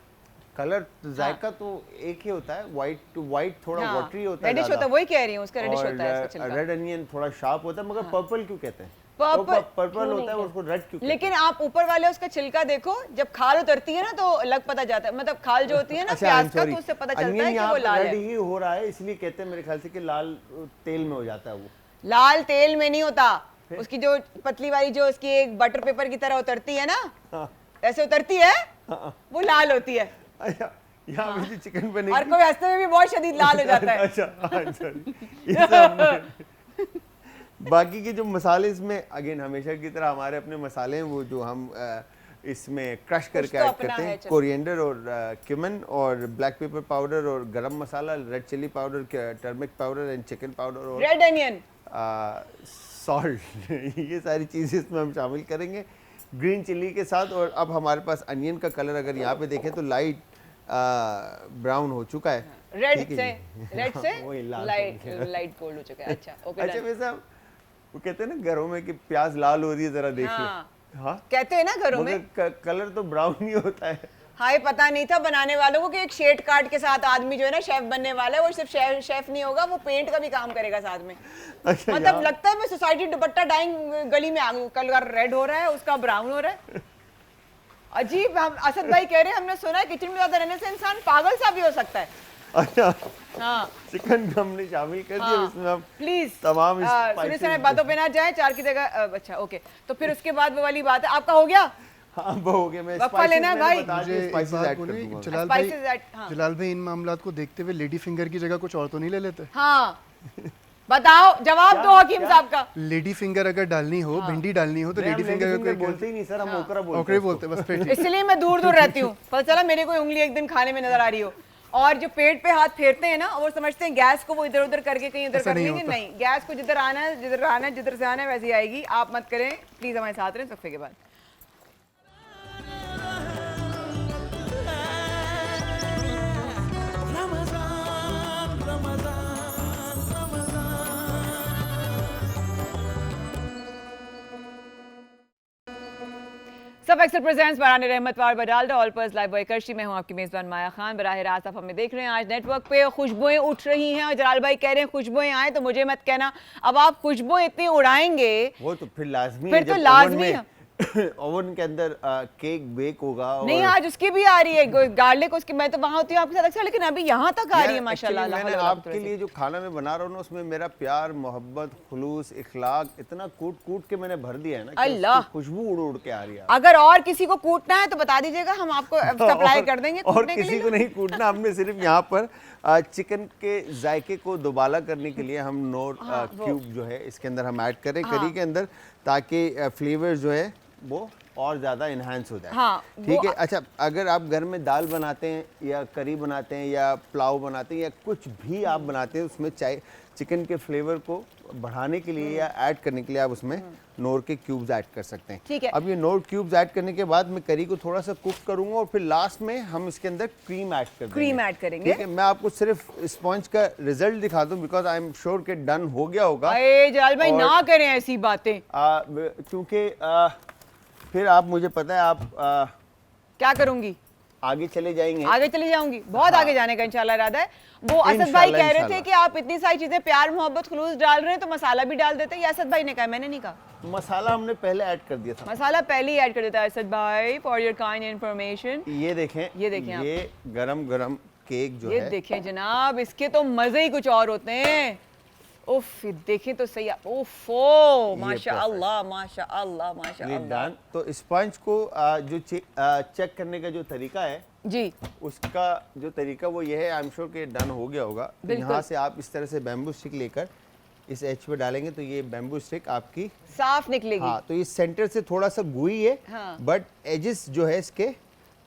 कलर जायका तो एक ही होता है, व्हाइट थोड़ा वाटरी होता है,
रेडिश होता है, वही कह रही हूँ, उसका रेडिश होता है इसका छिलका।
रेड अनियन थोड़ा शार्प होता है, मगर पर्पल क्यों कहते हैं?
पर्पल
होता है उसको रेड क्यों?
लेकिन आप ऊपर वाले उसका छिलका देखो, जब खाल उतरती है ना तो लग पता जाता है, मतलब खाल जो होती है ना प्याज का, तो उससे पता चलता है कि वो लाल
रेड
है।
ही हो रहा है, इसलिए कहते हैं मेरे ख्याल से कि लाल तेल में हो जाता है। वो
लाल तेल में नहीं होता, उसकी जो पतली वाली जो उसकी एक बटर पेपर की तरह उतरती है ना, ऐसे उतरती है, वो लाल होती है।
अच्छा, यहाँ भी चिकन बनेगी
और कोई हंसते में भी बहुत शदीद लाल हो जाता है।
अच्छा, बाकी के जो मसाले इसमें अगेन हमेशा की तरह हमारे अपने मसाले हैं, वो जो हम इसमें क्रश करके ऐड करते हैं, कोरिएंडर और क्यूमिन और ब्लैक पेपर पाउडर और garam masala, red chili powder, turmeric powder and chicken powder और
रेड अनियन,
सॉल्ट ये सारी चीज़ें इसमें हम शामिल करेंगे ग्रीन चिली के साथ। और अब हमारे पास अनियन का कलर अगर यहाँ पे देखें तो लाइट ब्राउन हो चुका है,
रेड से लाइट गोल्ड हो चुका है। अच्छा ओके।
अच्छा वैसा वो कहते हैं ना घरों में कि प्याज लाल हो रही है, जरा देख ले। हाँ
कहते हैं ना घरों में,
कलर तो ब्राउन ही होता है।
हाय पता नहीं था बनाने वालों को कि एक शेड कार्ड के साथ आदमी जो है ना शेफ बनने वाला है, वो सिर्फ शेफ नहीं होगा, वो पेंट का भी काम करेगा साथ में।
अच्छा,
मतलब लगता है मैं सोसाइटी दुपट्टा डाइंग गली में आ गई, कल रेड हो रहा है, उसका ब्राउन हो रहा है। अजीब। हम असद भाई कह रहे हैं हमने सुना है किचन में ज्यादा रहने से इंसान पागल सा भी हो सकता है।
अच्छा
हाँ
चिकन हमने शामिल कर दिया
हाँ,
इसमें। अब
प्लीज
तमाम
सुनिए सर बातों पे ना जाए, 4 की जगह अच्छा ओके। तो फिर उसके बाद वो वाली बात है, आपका हो गया?
हाँ वो हो गया। मैं
वक्फा लेना है भाई।
मुझे एक
स्पाइसेस
बात
ऐड कर
बोले,
दूंगा।
जलाल भाई इन मामलात को देखते हुए लेडी फिंगर की जगह कुछ और तो नहीं ले लेते?
हाँ बताओ, जवाब दो हकीम साहब का।
लेडी फिंगर अगर डालनी हो, भिंडी डालनी हो तो
नहीं,
लेडी
हम
फिंगर
फिंगर बोलते ही नहीं सर, हम ओकरा बोलते
ओकरे बोलते हैं, बस फिर ठीक।
इसलिए मैं दूर दूर रहती हूँ, पता चला मेरे कोई उंगली एक दिन खाने में नजर आ रही हो। और जो पेट पे हाथ फेरते हैं ना, वो समझते हैं गैस को वो इधर उधर करके कहीं इधर
ऐसा
कर
नहीं
लेंगे।
होता।
नहीं, गैस को जिधर आना है, जिधर आना है, जिधर से आना है वैसे ही आएगी। आप मत करें प्लीज, हमारे साथ रहें वक्फे के बाद। सब एक्सेल प्रेजेंट्स बराने रहमत वार बडाल्डा ऑल पर्स लाइव बॉय करशी। मैं हूं आपकी मेजबान माया खान। बराह रास्त आप हमें देख रहे हैं आज नेटवर्क पे। खुशबुएं उठ रही हैं और जलाल भाई कह रहे हैं खुशबुएं आए तो मुझे मत कहना। अब आप खुशबुएं इतनी उड़ाएंगे
वो तो फिर लाजमी
फिर
है,
तो
जब
लाजमी है।
ओवन के अंदर केक बेक होगा।
नहीं
और
आज उसकी भी आ रही है गार्लिक उसकी। मैं तो वहां होती हूँ आपके साथ अक्सर, लेकिन अभी यहाँ तक आ रही है माशाल्लाह।
Actually, मैंने आपके लिए जो खाना मैं बना रहा हूँ ना, उसमें मेरा प्यार, मोहब्बत, खुलूस, इखलाक इतना कूट कूट के मैंने भर दिया है ना कि
अल्लाह।
उसकी खुशबू उड़ उड़ के आ रही है।
अगर और किसी को कूटना है तो बता दीजिएगा, हम आपको सप्लाई कर देंगे
और
कूटने के
किसी
लिए।
को नहीं कूटना, हमने सिर्फ यहाँ पर चिकन के जायके को दुबाला करने के लिए हम नोर क्यूब जो है इसके अंदर हम ऐड करें करी के अंदर, ताकि फ्लेवर जो है वो और ज़्यादा इन्हांस हो जाए।
हाँ,
ठीक है। अच्छा, अगर आप घर में दाल बनाते हैं या करी बनाते हैं या पुलाव बनाते हैं या कुछ भी आप बनाते हैं, उसमें चाहे चिकन के फ्लेवर को बढ़ाने के लिए या ऐड करने के लिए आप उसमें नोर के क्यूब्स ऐड कर सकते हैं।
ठीक है।
अब ये नोर क्यूब्स ऐड करने के बाद मैं करी को थोड़ा सा कुक करूंगा और फिर लास्ट में हम इसके अंदर क्रीम ऐड कर देंगे।
क्रीम ऐड करेंगे।
ठीक है। मैं आपको सिर्फ स्पॉन्ज का रिजल्ट दिखा दूं बिकॉज आई एम श्योर कि डन हो गया होगा।
अरे जलाल भाई
और-
ना करें ऐसी बातें।
क्योंकि फिर आप, मुझे पता है आप
क्या करूंगी?
आगे चले जाएंगे।
आगे चली जाऊंगी, बहुत आगे जाने का इंशाल्लाह इरादा है। वो असद भाई
इंशाल्लाह,
कह रहे थे
इंशाल्लाह।
कि आप इतनी सारी चीजें प्यार मोहब्बत खुलूस डाल रहे हैं तो मसाला भी डाल देते हैं। ये असद भाई ने कहा, मैंने नहीं कहा।
मसाला हमने पहले ऐड कर दिया था।
मसाला पहले ही ऐड कर देता है असद भाई, फॉर योर काइंड इन्फॉर्मेशन।
ये देखें,
ये देखें आप।
ये गरम गरम केक जो
ये
है,
देखें जनाब, इसके तो मजे ही कुछ और होते हैं। उफ देखें तो सही। ओफो माशाअल्लाह माशाअल्लाह
ये
माशाअल्लाह।
डन। तो स्पंज को जो चेक करने का जो तरीका है,
जी
उसका जो तरीका वो ये है, आई एम श्योर कि डन हो गया होगा। तो
बिल्कुल।
यहाँ से आप इस तरह से बैम्बू स्टिक लेकर इस एज पे डालेंगे तो ये बैम्बू स्टिक आपकी,
साफ निकलेगी।
हाँ, तो ये सेंटर से थोड़ा सा गुई है,
हाँ।
बट एजेस जो है इसके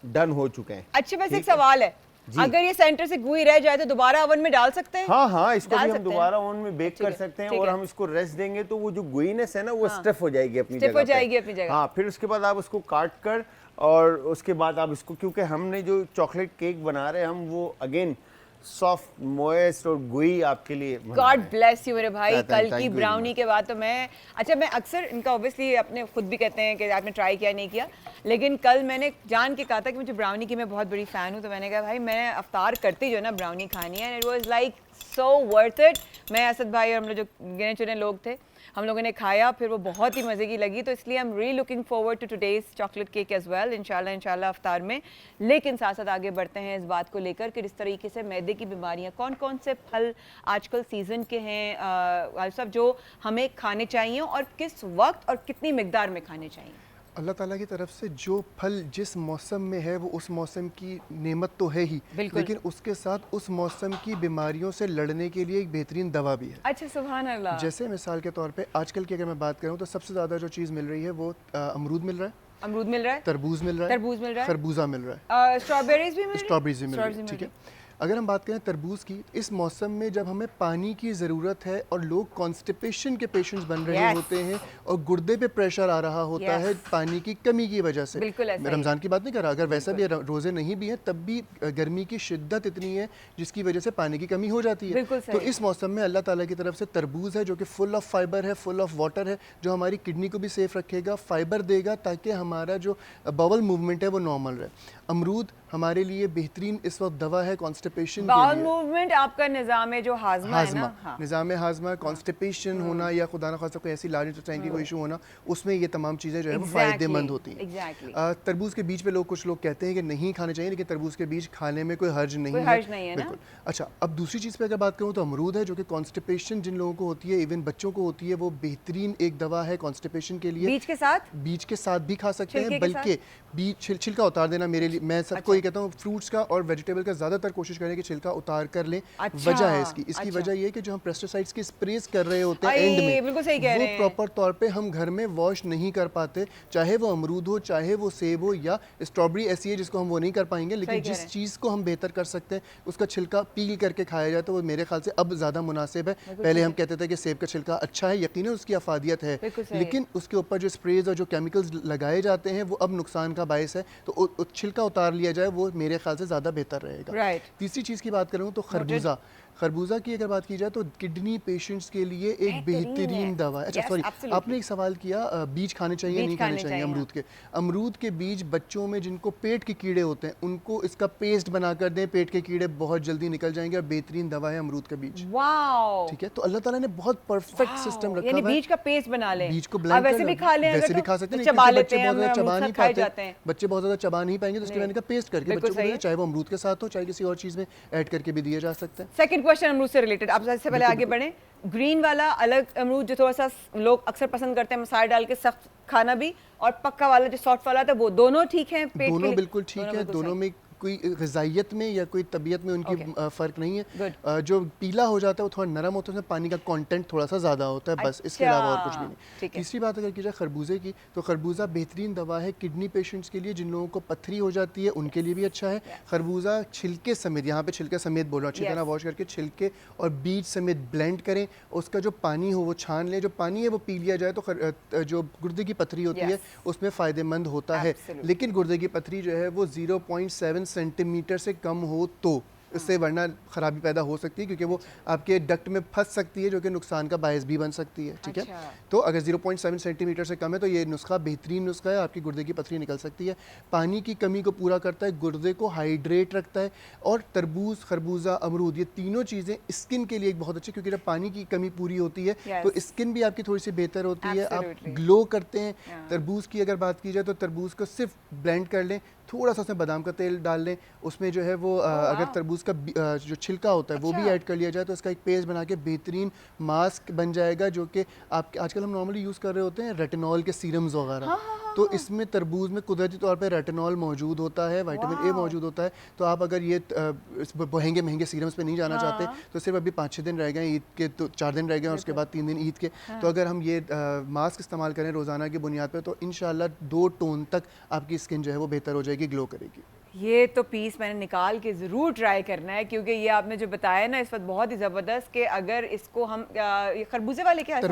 डन हो चुके हैं।
अच्छा वैसे एक
ठीक है।
सवाल है,
जी।
अगर ये सेंटर से गुई रह जाए तो दोबारा ओवन में डाल सकते हैं?
हाँ हाँ, इसको
डाल
भी हम
सकते हैं।
दोबारा ओवन में बेक
ठीक
कर
है,
सकते हैं
ठीक
और
है।
हम इसको रेस्ट देंगे तो वो जो गुईनेस है ना वो स्टिफ हो जाएगी अपनी
Stiff
जगह
हो
पे।
जाएगी अपनी जगह।
हाँ, फिर उसके बाद आप उसको काट कर और उसके बाद आप इसको, क्योंकि हमने जो चॉकलेट केक बना रहे हैं हम, वो अगेन सॉफ्ट मोएस्ट और गुई आपके लिए बना
गॉड
रहे हैं।
ब्लेस यू मेरे भाई।
Thank
कल
you
की
very
ब्राउनी
much.
के बाद तो मैं, अच्छा मैं अक्सर इनका ऑब्वियसली अपने खुद भी कहते हैं कि आपने ट्राई किया नहीं किया, लेकिन कल मैंने जान के कहा था कि मुझे ब्राउनी की मैं बहुत बड़ी फ़ैन हूँ, तो मैंने कहा भाई मैं अफ्तार करती जो है ना ब्राउनी खानी है। And it was like so worth it. मैं असद भाई और हम लोग जो गिने चुने लोग थे, हम लोगों ने खाया, फिर वो बहुत ही मज़े की लगी। तो इसलिए I am really looking forward to today's chocolate cake as well, इंशाल्लाह अफ्तार में। लेकिन साथ साथ आगे बढ़ते हैं इस बात को लेकर कि जिस तरीके से मैदे की बीमारियां, कौन कौन से फल आजकल सीज़न के हैं सब जो हमें खाने चाहिए और किस वक्त और कितनी मिकदार में खाने चाहिए।
अल्लाह ताला की तरफ से जो फल जिस मौसम में है वो उस मौसम की नेमत तो है ही,
बिल्कुल।
लेकिन उसके साथ उस मौसम की बीमारियों से लड़ने के लिए एक बेहतरीन दवा भी है।
अच्छा सुभान अल्लाह।
जैसे मिसाल के तौर पे आजकल की अगर मैं बात करूँ तो सबसे ज़्यादा जो चीज़ मिल रही है वो अमरूद मिल रहा है,
अमरूद मिल रहा है,
तरबूज मिल रहा है,
तरबूज मिल रहा है,
खरबूजा मिल रहा है,
स्ट्रॉबेरीज भी मिल रही है,
स्ट्रॉबेरीज भी मिल रही
Strawberries
है।
भी
ठीक
मिल
है। अगर हम बात करें तरबूज की, इस मौसम में जब हमें पानी की ज़रूरत है और लोग कॉन्स्टिपेशन के पेशेंट्स बन रहे
Yes.
होते हैं और गुर्दे पे प्रेशर आ रहा होता
Yes.
है पानी की कमी की वजह से।
बिल्कुल ऐसा
मैं
ही।
रमज़ान की बात नहीं कर रहा, अगर वैसा भी रोज़े नहीं भी हैं तब भी गर्मी की शिद्दत इतनी है जिसकी वजह से पानी की कमी हो जाती है।
बिल्कुल
तो
सही।
इस मौसम में अल्लाह ताला की तरफ से तरबूज है जो कि फुल ऑफ फाइबर है, फुल ऑफ वाटर है, जो हमारी किडनी को भी सेफ रखेगा, फाइबर देगा ताकि हमारा जो बाउल मूवमेंट है वो नॉर्मल रहे। अमरूद हमारे लिए बेहतरीन इस वक्त दवा है कॉन्स्टिपेशन
बाउल
के लिए।
मूवमेंट आपका निज़ाम है जो हाजमा है ना, हाँ।
निज़ाम हाजमा, कॉन्स्टिपेशन होना या खुदा न खास्ता कोई ऐसी लार्ज इंटेस्टाइन की कोई इशू होना, उसमें ये तमाम चीज़ें जो है वो फ़ायदेमंद होती हैं।
Exactly.
तरबूज के बीज पे कुछ लोग कहते हैं कि नहीं खाने चाहिए, लेकिन तरबूज के बीज खाने में कोई हर्ज नहीं
कोई
है।
हर्ज नहीं है ना?
बिल्कुल। अच्छा, अब दूसरी चीज़ पे अगर बात करूँ तो अमरूद है जो कि कॉन्स्टिपेशन जिन लोगों को होती है, इवन बच्चों को होती है, वो बेहतरीन एक दवा है कॉन्स्टिपेशन के लिए।
बीज के साथ
बीज के साथ भी खा सकते हैं,
छिलके के
बल्कि बीज छिलका उतार देना मेरे लिए, मैं सबको ये कहता हूँ फ्रूट्स का और वेजिटेबल का ज़्यादातर कोशिश करें कि छिलका उतार कर लें।
अच्छा,
वजह है इसकी
अच्छा।
वजह ये है कि जो हम पेस्टिसाइड्स के स्प्रेस कर रहे होते हैं
अये,
एंड में,
बिल्कुल सही कह रहे
वो
हैं।
प्रॉपर तौर पे हम घर में वॉश नहीं कर पाते, चाहे वो अमरूद हो, चाहे वो सेब हो, या स्ट्रॉबेरी ऐसी है जिसको हम वो नहीं कर पाएंगे, लेकिन
सही कह
जिस
रहे हैं।
चीज़ को हम बेहतर कर सकते हैं उसका छिलका पील करके खाया जाए तो वो मेरे ख्याल से अब ज़्यादा मुनासिब है। पहले हम कहते थे कि सेब का छिलका अच्छा है, यकीनन उसकी अफादियत है,
बिल्कुल सही।
लेकिन उसके ऊपर जो स्प्रेज और जो केमिकल्स लगाए जाते हैं वो अब नुकसान का बायस है, तो छिलका उतार लिया जाए वो मेरे ख्याल से ज़्यादा बेहतर रहेगा।
Right.
तीसरी चीज़ की बात करूँ तो खरबूजा की अगर बात की जाए तो किडनी पेशेंट्स के लिए एक बेहतरीन दवा है। अच्छा
Yes,
सॉरी,
absolutely.
आपने एक सवाल किया बीज खाने चाहिए
बीज
नहीं खाने
खाने
चाहिए
चाहिए,
अमरूद के बीज बच्चों में जिनको पेट के कीड़े होते हैं उनको इसका पेस्ट बना कर दें, पेट के कीड़े बहुत जल्दी निकल जाएंगे और बेहतरीन दवा है अमरूद का बीज।
वाओ,
ठीक है, तो अल्लाह ताला ने बहुत परफेक्ट सिस्टम रखा
यानी
हुआ है।
बीज का पेस्ट बना लें,
बीज को
आप
ब्लेंड
वैसे भी खा लें,
वैसे
अगर
भी
तो
खा सकते हैं,
चबा
लेकिन
लेते
बच्चे
हैं,
बहुत ज़्यादा
अमरूद
चबा
साथ
नहीं
खाए
पाते,
जाते हैं।
बच्चे बहुत ज़्यादा चबा नहीं पाएंगे, तो इसके
नहीं।
मैंने कहा पेस्ट करके
बिल्कुल
बच्चों को
सही
दें,
है।
चाहे वो अमरूद के साथ हो चाहे किसी और चीज़ में ऐड करके भी दिया जा सकता है।
सेकंड क्वेश्चन अमरूद से रिलेटेड, आप सबसे पहले आगे बढ़ें। ग्रीन वाला अलग अमरूद जो थोड़ा सा लोग अक्सर पसंद करते हैं मसाले डाल के सख्त खाना भी, और पक्का वाला जो सॉफ्ट वाला था वो दोनों ठीक हैं पेट के
दोनों
लिए?
बिल्कुल ठीक है,
बिल्कुल
दोनों
सही।
में कोई ग़िज़ाइयत में या कोई तबीयत में उनकी
Okay.
फ़र्क नहीं है।
Good.
जो पीला हो जाता है वो थोड़ा नरम होता है, उसमें पानी का कंटेंट थोड़ा सा ज़्यादा होता है, बस इसके
अच्छा,
अलावा और कुछ भी नहीं।
ठीक है।
तीसरी बात अगर की जाए खरबूजे की, तो खरबूजा बेहतरीन दवा है किडनी पेशेंट्स के लिए, जिन लोगों को पत्थरी हो जाती है उनके लिए भी अच्छा है। खरबूजा छिलके समेत, यहाँ पे छिलके समेत बोल रहा हूँ, अच्छी तरह वॉश करके छिलके और बीज समेत ब्लेंड करें, उसका जो पानी हो वो छान लें, जो पानी है वो पी लिया जाए तो जो गुर्दे की पथरी होती है उसमें फ़ायदेमंद होता है।
Absolutely.
लेकिन गुर्दे की पथरी जो है वो 0.7 सेंटीमीटर से कम हो तो इससे वरना खराबी पैदा हो सकती है, क्योंकि वो आपके डक्ट में फंस सकती है जो कि नुकसान का बायस भी बन सकती है। ठीक है,
अच्छा।
तो अगर 0.7 सेंटीमीटर से कम है तो ये नुस्खा बेहतरीन नुस्खा है, आपकी गुर्दे की पथरी निकल सकती है, पानी की कमी को पूरा करता है, गुर्दे को हाइड्रेट रखता है। और तरबूज, खरबूजा, अमरूद, ये तीनों चीज़ें स्किन के लिए एक बहुत अच्छी, क्योंकि जब पानी की कमी पूरी होती है तो स्किन भी आपकी थोड़ी सी बेहतर होती है, आप
Absolutely.
ग्लो करते हैं। तरबूज की अगर बात की जाए तो तरबूज को सिर्फ ब्लेंड कर लें, थोड़ा सा उसमें बादाम का तेल डाल लें, उसमें जो है वो अगर तरबूज का जो छिलका होता है वो भी ऐड कर लिया जाए तो इसका एक पेस्ट बना के बेहतरीन मास्क बन जाएगा, जो कि आप आजकल हम नॉर्मली यूज़ कर रहे होते हैं रेटिनॉल के सीरम्स वगैरह। तो इसमें तरबूज में कुदरती तौर पे रेटिनॉल मौजूद होता है, विटामिन ए मौजूद होता है। तो आप अगर ये महंगे सीरम्स पे नहीं जाना चाहते तो सिर्फ अभी 5-6 दिन रह गए ईद के, तो 4 दिन रह गए और उसके बाद 3 दिन ईद के, तो अगर हम ये मास्क इस्तेमाल करें रोज़ाना की बुनियाद पर तो इंशाल्लाह 2 टोन तक आपकी स्किन जो है वो बेहतर हो जाएगी, ग्लो करेगी।
ये तो पीस मैंने निकाल के ज़रूर ट्राई करना है, क्योंकि ये आपने जो बताया ना इस वक्त बहुत ही ज़बरदस्त, कि अगर इसको हम ये खरबूजे वाले क्या है?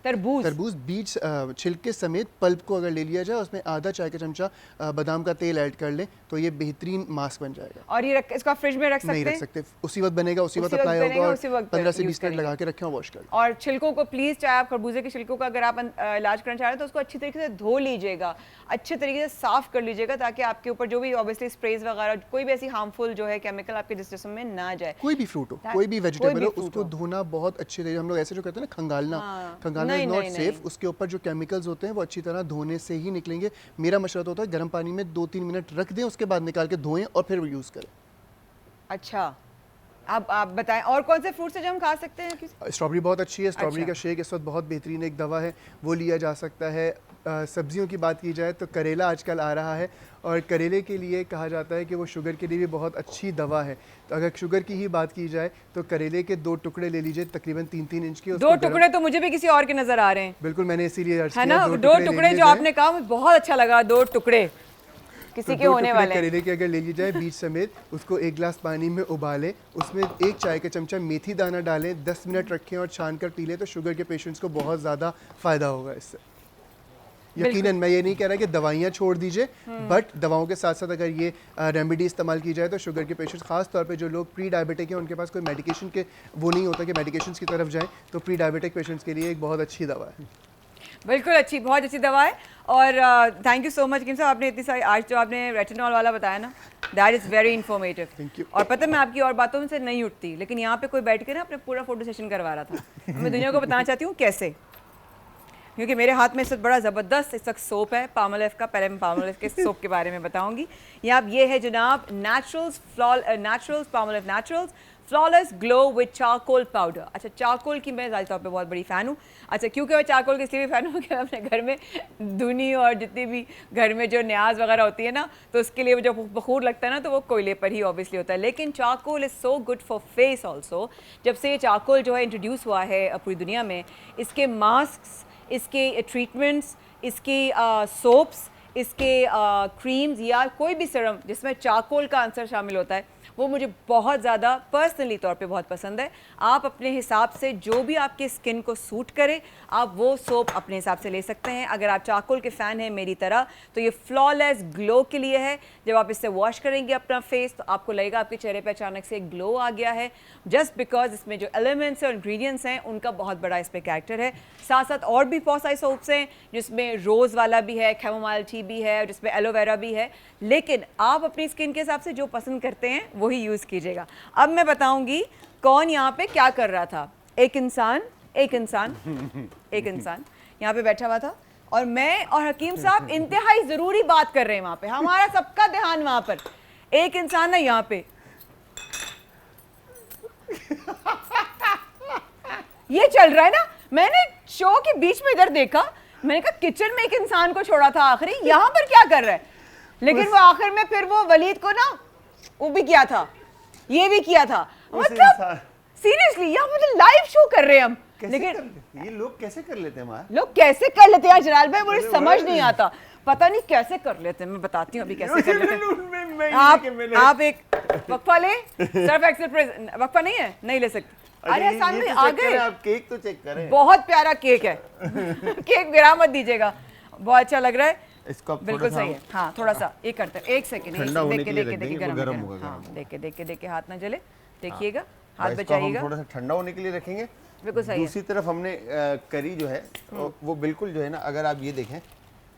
तरबूज
बीज छिलके समेत पल्प को अगर ले लिया जाए, उसमें आधा चाय का चमचा बादाम का तेल ऐड कर लें तो ये बेहतरीन मास्क बन जाएगा।
और ये इसको आप फ्रिज में रख सकते
नहीं
हैं?
रख सकते, उसी वक्त बनेगा, उसी वक्त
उसी वक्त
अप्लाई
बनेगा,
होगा
उसी
और
वक्त
15 से
use
20 मिनट
करेंगे।
लगा के रखें और वॉश कर।
और छिलकों को प्लीज़, चाहे आप खरबूजे के छिलकों का अगर आप इलाज करना चाह रहे हैं तो उसको अच्छी तरीके से धो लीजिएगा, अच्छे तरीके से साफ़ कर लीजिएगा, ताकि आपके ऊपर जो भी ऑब्वियसली स्प्रेज वगैरह कोई भी ऐसी हार्मफुल जो है केमिकल आपके जिस्म में ना जाए।
कोई भी फ्रूट हो, कोई भी वेजिटेबल हो, उसको धोना बहुत अच्छे तरीके, हम लोग ऐसे जो कहते हैं ना खंगालना इज नॉट सेफ, उसके ऊपर जो केमिकल्स होते हैं वो अच्छी तरह धोने से ही निकलेंगे। मेरा मशवरा होता है गर्म पानी में 2-3 मिनट रख दें, उसके बाद निकाल के धोएं और फिर यूज़ करें।
अच्छा, आप बताएं और कौन से फ्रूट्स है जो हम खा सकते हैं?
स्ट्रॉबेरी बहुत अच्छी है, स्ट्रॉबेरी
अच्छा।
का शेक इस वक्त बहुत बेहतरीन एक दवा है, वो लिया जा सकता है। सब्जियों की बात की जाए तो करेला आजकल आ रहा है, और करेले के लिए कहा जाता है कि वो शुगर के लिए भी बहुत अच्छी दवा है। तो अगर शुगर की ही बात की जाए तो करेले के 2 टुकड़े ले लीजिए, तकरीबन 3-3 इंच के।
2 टुकड़े तो मुझे भी किसी और के नज़र आ रहे हैं।
बिल्कुल, मैंने इसीलिए अर्ज
है
किया,
ना, 2 टुकड़े जो आपने कहा मुझे बहुत अच्छा लगा, 2 टुकड़े। किसी
तो
के
2
होने
टुकड़े
वाले हैं।
करेले के अगर ले ली जाए बीज समेत, उसको 1 गिलास पानी में उबालें, उसमें 1 चाय का चमचा मेथी दाना डालें, 10 मिनट रखें और छान कर पी लें तो शुगर के पेशेंट्स को बहुत ज़्यादा फ़ायदा होगा इससे। यकीनन मैं ये नहीं कह रहा कि दवाइयाँ छोड़ दीजिए, बट दवाओं के साथ साथ अगर ये रेमेडी इस्तेमाल की जाए तो शुगर के पेशेंट्स, खास तौर पे जो लोग प्री डायबिटिक हैं, उनके पास कोई मेडिकेशन के वो नहीं होता कि मेडिकेशंस की तरफ जाएं, तो प्री डायबिटिक पेशेंट्स के लिए एक बहुत अच्छी दवा है।
बिल्कुल अच्छी, बहुत अच्छी दवा है। और थैंक यू सो मच हकीम साहब, आपने इतनी सारी, आज जो आपने रेटिनॉल वाला बताया ना, that is very informative.
Thank you.
और पता है मैं आपकी और बातों से नहीं उठती, लेकिन यहाँ पे कोई बैठ के ना अपने पूरा फोटो सेशन करवा रहा था। मैं दुनिया को बताना चाहती हूँ कैसे, क्योंकि मेरे हाथ में इस वक्त बड़ा ज़बरदस्त इस वक्त सोप है पामोलिव का। पहले मैं पामोलिव के सोप के बारे में बताऊंगी। यहाँ ये है जनाब naturals Palmolive naturals flawless glow with charcoal powder. अच्छा, चारकोल की मैं ज़ाहिर तौर पे बहुत बड़ी फ़ैन हूँ। अच्छा, क्योंकि मैं चारकोल की इसलिए फ़ैन हूँ कि अपने घर में धुनी और जितनी भी घर में जो न्याज वगैरह होती है ना, तो उसके लिए जो बखूर लगता है ना, तो वो कोयले पर ही ऑब्वियसली होता है। लेकिन charcoal is so good for face also. जब से ये चारकोल जो है इंट्रोड्यूस हुआ है पूरी दुनिया में, इसके मास्क, इसके ट्रीटमेंट्स, इसके सोप्स, इसके क्रीम्स या कोई भी सीरम जिसमें चारकोल का आंसर शामिल होता है, वो मुझे बहुत ज़्यादा पर्सनली तौर पे बहुत पसंद है। आप अपने हिसाब से जो भी आपके स्किन को सूट करे, आप वो सोप अपने हिसाब से ले सकते हैं। अगर आप चारकोल के फ़ैन हैं मेरी तरह, तो ये फ्लॉलेस ग्लो के लिए है। जब आप इससे वॉश करेंगे अपना फेस, तो आपको लगेगा आपके चेहरे पे अचानक से एक ग्लो आ गया है, जस्ट बिकॉज इसमें जो एलिमेंट्स और इंग्रेडिएंट्स हैं उनका बहुत बड़ा इस पर कैरेक्टर है। साथ साथ और भी बहुत सारे सोप्स हैं जिसमें रोज़ वाला भी है, कैमोमाइल टी भी है, जिसमें एलोवेरा भी है। लेकिन आप अपनी स्किन के हिसाब से जो पसंद करते हैं वही यूज़ कीजिएगा। अब मैं बताऊंगी कौन यहाँ पे क्या कर रहा था। एक इंसान यहाँ पे बैठा हुआ था, और मैं और हकीम साहब इंतहाई ज़रूरी बात कर रहे हैं वहाँ पे, हमारा सबका ध्यान वहाँ पर। एक इंसान ना यहाँ पे ये चल रहा है ना, मैंने शो के बीच में इधर देखा, मैंने कहा किचन में एक इंसान को छोड़ा था आखिरी, यहाँ पर क्या कर रहा है। लेकिन वो आखिर में फिर वो वलीद को ना वो भी किया था, ये भी किया था। मतलब सीरियसली यहाँ मुझे लाइव शो कर रहे हैं हम, लेकिन
ये लोग कैसे कर लेते हैं
लोग कैसे कर लेते हैं जलाल भाई, मुझे समझ नहीं आता, पता नहीं कैसे कर लेते हैं। मैं बताती हूँ अभी कैसे कर लेते हैं। आप एक वक्फा ले, सर्फ एक्सेल वक्फा नहीं है, नहीं ले सकते। अरे हसन भाई आ गए,
आप केक तो चेक करें,
बहुत प्यारा केक है। केक गिरा मत दीजिएगा, बहुत अच्छा लग रहा है।
इसको
बिल्कुल सही है। हाँ, थोड़ा सा ये करते हैं, एक सेकंड,
ठंडा होने
देख
के लिए
के
रख देंगे, वो
गरम
गरम
है।
होगा,
हाँ,
गरम
देख के हाथ ना जले, देखिएगा, हाथ
इसको हम
बचाइएगा।
थोड़ा सा ठंडा होने के लिए रखेंगे।
बिल्कुल सही है।
दूसरी तरफ हमने करी जो है वो बिल्कुल जो है ना, अगर आप ये देखें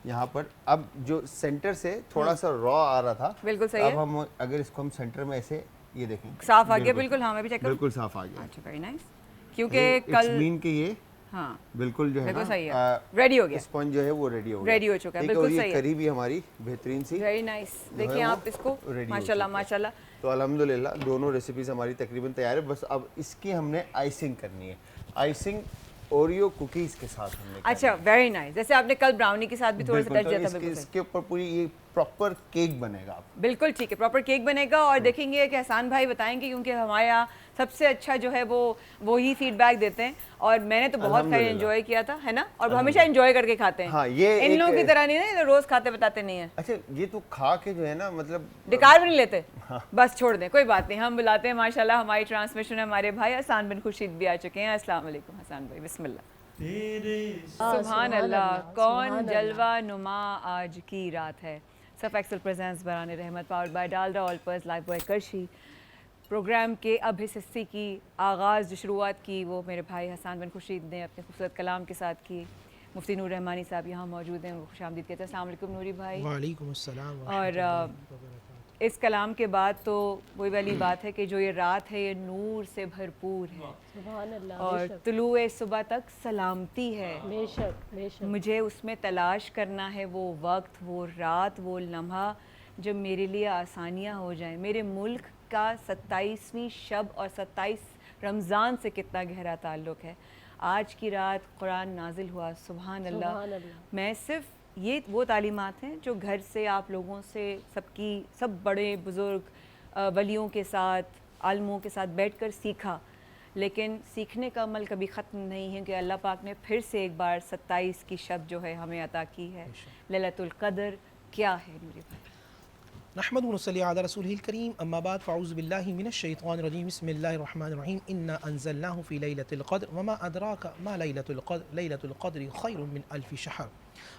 यहाँ पर, अब जो सेंटर से थोड़ा सा रॉ आ रहा था,
बिल्कुल सही
अब
है।
हम अगर इसको हम सेंटर में ऐसे ये देखें,
साफ आ गया बिल्कुल। हाँ, मैं भी चेक करूँ।
बिल्कुल साफ आ गया।
अच्छा, वेरी नाइस। क्योंकि कल
मीन के ये
हाँ
बिल्कुल जो है
बिल्कुल
ना,
सही है, रेडी हो गया,
स्पंज जो है वो रेडी हो गया,
रेडी हो चुका है,
ठीक है।
बिल्कुल
और
सही
ये
है,
करी भी हमारी बेहतरीन सी,
वेरी नाइस। देखिए
वो
आप इसको,
ready हो
माशाल्लाह
चुकी है।
माशाल्लाह।
तो अल्हम्दुलिल्लाह दोनों रेसिपीज हमारी तकरीबन तैयार है। बस अब इसकी हमने आइसिंग करनी है। आइसिंग ओरियो कुकीज़ के साथ हमने करनी
अच्छा, वेरी नाइस। जैसे आपने कल ब्राउनी के साथ भी
है।
थोड़ा सा
बिल्कुल,
टच दिया
तो
था,
इसके
बिल्कुल सही।
इसके ऊपर पूरी ये प्रॉपर केक बनेगा। आप
बिल्कुल ठीक है, प्रॉपर केक बनेगा। और देखेंगे कि एहसान भाई बताएंगे, क्योंकि हमारे यहाँ सबसे अच्छा जो है वो ही फीडबैक देते हैं, और मैंने तो बहुत खैर एंजॉय किया था, है ना। और हमेशा एंजॉय करके खाते हैं।
हाँ, ये
इन
एक-
लोगों की तरह नहीं ना, रोज खाते बताते नहीं है,
अच्छा, ये तो खा के जो है ना, मतलब
डिकार भी नहीं लेते। बस छोड़ दें, कोई बात नहीं। हम बुलाते हैं माशाल्लाह, हमारी ट्रांसमिशन है, हमारे भाई हसान बिन खुर्शीद भी आ चुके हैं। अस्सलाम वालेकुम हसान भाई, बिस्मिल्लाह। सुभान अल्लाह, कौन जलवा नुमा आज की रात है। सफ एक्सेल प्रेजेंट्स बराने रहमत, powered by Dalda Olpers, Lifebuoy करशी। प्रोग्राम के अब इस हिस्से की आगाज़ जो शुरुआत की वो मेरे भाई हसान बिन खुर्शीद ने अपने खूबसूरत कलाम के साथ की। मुफ्ती नूर रहमानी साहब यहाँ मौजूद हैं, उनको खुशामदीद कहते हैं। अस्सलाम वालेकुम नूरी भाई।
वालेकुम अस्सलाम।
और इस कलाम के बाद तो वही वाली बात है कि जो ये रात है ये नूर से भरपूर है,
सुभान अल्लाह,
और तुलुए सुबह तक सलामती है।
बेशक बेशक।
मुझे उसमें तलाश करना है वो वक्त, वो रात, वो लम्हा जब मेरे लिए आसानियाँ हो जाएं। मेरे मुल्क का 27वीं शब और 27 रमज़ान से कितना गहरा ताल्लुक़ है। आज की रात कुरान नाजिल हुआ, सुभान अल्लाह।
सुभान अल्लाह।
मैं सिर्फ ये वो तालीमात हैं जो घर से आप लोगों से, सब बड़े बुज़ुर्ग वलियों के साथ, आलमों के साथ बैठकर सीखा, लेकिन सीखने का अमल कभी ख़त्म नहीं है कि अल्लाह पाक ने फिर से एक बार 27 की शब जो है हमें अता की है। लैलतुल क़द्र क्या है नूरी भाई?
नहमदुहु व नसल्ली अला रसूलिहिल करीम अम्मा बाद फ़अऊज़ु बिल्लाहि मिनश शैतानिर रजीम बिस्मिल्लाहिर रहमानिर रहीम इन्ना अंज़लनाहु फ़ी लैलतिल क़द्र वमा अदराका मा लैलतुल क़द्रि खैरुम मिन अल्फ़ि शहर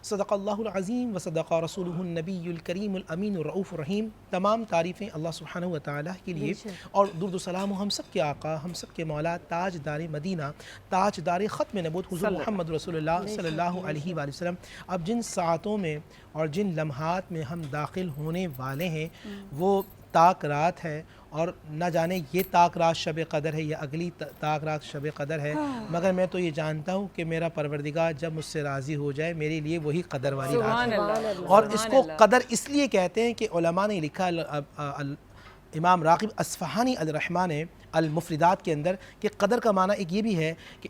सदक़ल्लाहुल अज़ीम व सदक़ रसूलुहुन नबियुल करीमुल अमीनुर रऊफ़ुर रहीम। तमाम तारीफ़ें अल्लाह सुब्हानहु व तआला के लिए और दुरूद सलाम हम सब के आका, हम सब के मौला, ताजदार मदीना, ताजदार ख़त्म नबूवत हुज़ूर मोहम्मद रसूलुल्लाह सल्लल्लाहु अलैहि वसल्लम। अब जिन सातों में और जिन लम्हात में हम दाखिल होने वाले हैं वो ताक रात है, और न जाने ये ताक रात शब क़दर है या अगली ताक रात शब क़दर है, मगर मैं तो ये जानता हूँ कि मेरा परवरदिगार जब मुझसे राज़ी हो जाए मेरे लिए वही क़दर वाली रात है। और इसको क़दर इसलिए कहते हैं कि उलमा ने लिखा, इमाम राग़िब अस्फ़हानी अल-रहमा ने अल-मुफ़रिदात के अंदर कि क़दर का माना एक ये भी है कि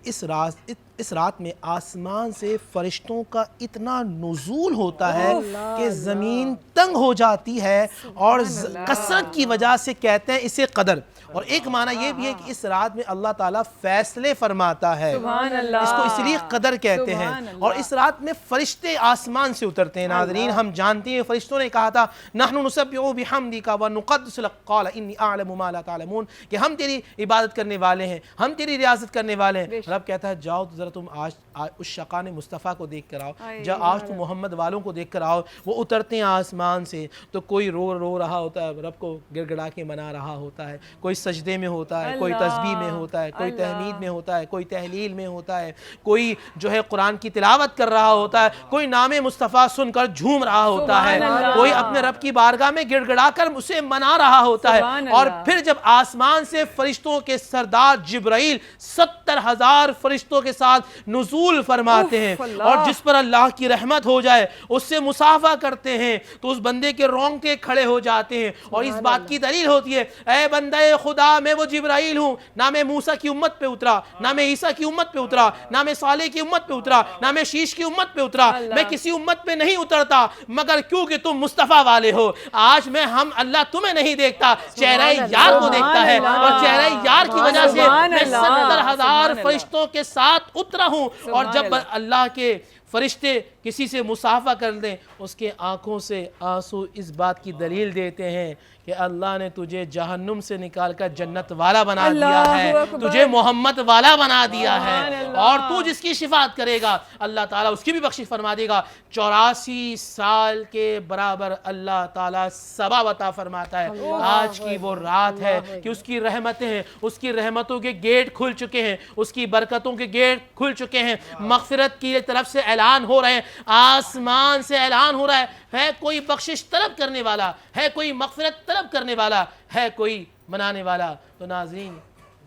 इस रात में आसमान से फ़रिश्तों का इतना नुज़ूल होता है कि ज़मीन तंग हो जाती है, और कसरत की वजह से कहते हैं इसे क़दर। और एक माना ये भी है कि इस रात में अल्लाह ताला फ़ैसले फरमाता है, इसको इसलिए क़दर कहते हैं। और इस रात में फ़रिश्ते आसमान से उतरते हैं। नाज़रीन, हम जानते हैं फ़रिश्तों ने कहा था नहनु नुसब्बिहु बिहम्दिका व नुक़द्दिसु लक क़ाल इन्नी अअलमु मा ला तअलमून, कि हम तेरी इबादत करने वाले हैं, हम तेरी रियासत करने वाले हैं। रब कहता है जाओ तो ज़रा तुम आज उस शकान मुस्तफ़ा को देख कर आओ, जब आज तुम मोहम्मद वालों को देख कर आओ। वो उतरते हैं आसमान से तो कोई रो रहा होता है, रब को गिड़गिड़ा के मना रहा होता है, कोई सजदे में होता है, कोई तस्बीह में होता है, कोई तहमीद में होता है, कोई तहलील में होता है, कोई जो है कुरान की तिलावत कर रहा होता है, कोई नामे मुस्तफ़ा सुनकर झूम रहा होता है, कोई अपने रब की बारगाह में गिड़गिड़ा कर उसे मना रहा होता है। और फिर जब आसमान से फरिश्तों के सरदार जिब्राइल 70,000 फरिश्तों के साथ नुज़ूल फरमाते हैं, और जिस पर अल्लाह की रहमत हो जाए उससे मुसाफा करते हैं तो उस बंदे के रोंगटे खड़े हो जाते हैं। और इस बात की दलील होती है, ऐ बंदे खुदा मैं वो जिब्राइल हूँ, ना मैं मूसा की उम्मत पे उतरा, ना मैं ईसा की उम्मत पे उतरा, ना मैं सालेह की उम्मत पे उतरा, ना मैं शीश की उम्मत पे उतरा, मैं किसी उम्मत पे नहीं उतरता, मगर क्योंकि तुम मुस्तफ़ा वाले हो। आज मैं हम अल्लाह तुम्हें नहीं देखता, चेहरा यार को देखता है, और चेहरा यार की वजह से मैं 70,000 फरिश्तों के साथ उतरा हूँ। और जब अल्लाह के फरिश्ते किसी से मुसाफा कर दें उसके आंखों से आंसू इस बात की दलील देते हैं कि अल्लाह ने तुझे जहन्नुम से निकालकर जन्नत वाला बना दिया है, तुझे मोहम्मद वाला बना दिया है, और तू जिसकी शिफात करेगा अल्लाह ताला उसकी भी बख्शिश फरमा देगा। 84 साल के बराबर अल्लाह ताला सवाब अता फरमाता है। आज की वो रात है कि उसकी रहमतें हैं, उसकी रहमतों के गेट खुल चुके हैं, उसकी बरकतों के गेट खुल चुके हैं, मगफिरत की तरफ से ऐलान हो रहे हैं, आसमान से ऐलान हो रहा है कोई बख्शिश तलब करने वाला है, कोई मगफिरत तलब करने वाला है, कोई मनाने वाला। तो नाज़रीन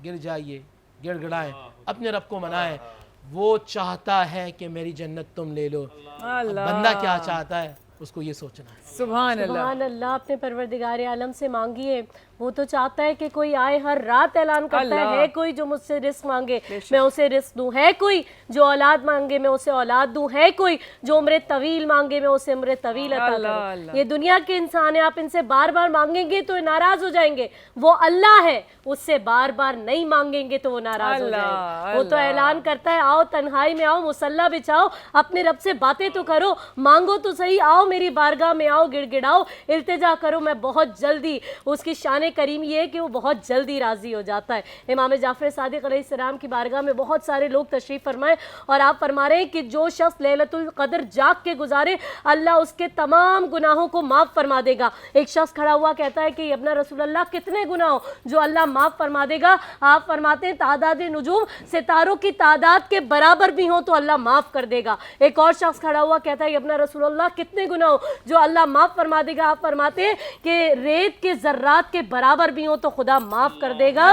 गिर जाइए, गिड़गिड़ाएं, अपने रब को मनाएं। वो चाहता है कि मेरी जन्नत तुम ले लो। बंदा क्या चाहता है उसको ये सोचना है।
सुभान
अल्लाह। अपने परवरदिगार आलम से मांगिए, वो तो चाहता है कि कोई आए, हर रात ऐलान करता है कोई जो मुझसे रिस्क मांगे मैं उसे रिस्क दूं, है कोई जो औलाद मांगे मैं उसे औलाद दूं, है कोई जो उम्र तवील मांगे मैं उसे उम्र तवील अता करूं। ये दुनिया के इंसान है, आप इनसे बार बार मांगेंगे तो नाराज हो जाएंगे। वो अल्लाह है, उससे बार बार नहीं मांगेंगे तो वो नाराज हो जाएंगे। वो तो ऐलान करता है आओ तन्हाई में आओ, मुसल्ला बिछाओ, अपने रब से बातें तो करो, मांगो तो सही, आओ मेरी बारगाह में आओ, गिड़गिड़ाओ, इल्तिजा करो, मैं बहुत जल्दी। उसकी शान करीम ये है कि वो बहुत जल्दी राजी हो जाता है। इमाम जाफर सादिक अलैहिस्सलाम की बारगाह में बहुत सारे लोग तशरीफ फरमाए, और आप फरमा रहे हैं कि जो शख्स लैलतुल क़द्र जाग के गुजारे अल्लाह उसके तमाम गुनाहों को माफ़ फरमा देगा। एक शख्स खड़ा हुआ कहता है कि अपना रसूलल्लाह कितने गुनाह जो अल्लाह माफ़ फरमा देगा? आप फरमाते हैं तादाद नुजूम, सितारों की तादाद के बराबर भी हो तो अल्लाह माफ़ कर देगा। एक और शख्स खड़ा हुआ कहता है अपना रसूलल्लाह कितने गुनाह जो अल्लाह माफ़ फरमा देगा? आप फरमाते हैं कि रेत के ज़र्रात के बराबर भी हो तो खुदा माफ़ कर देगा।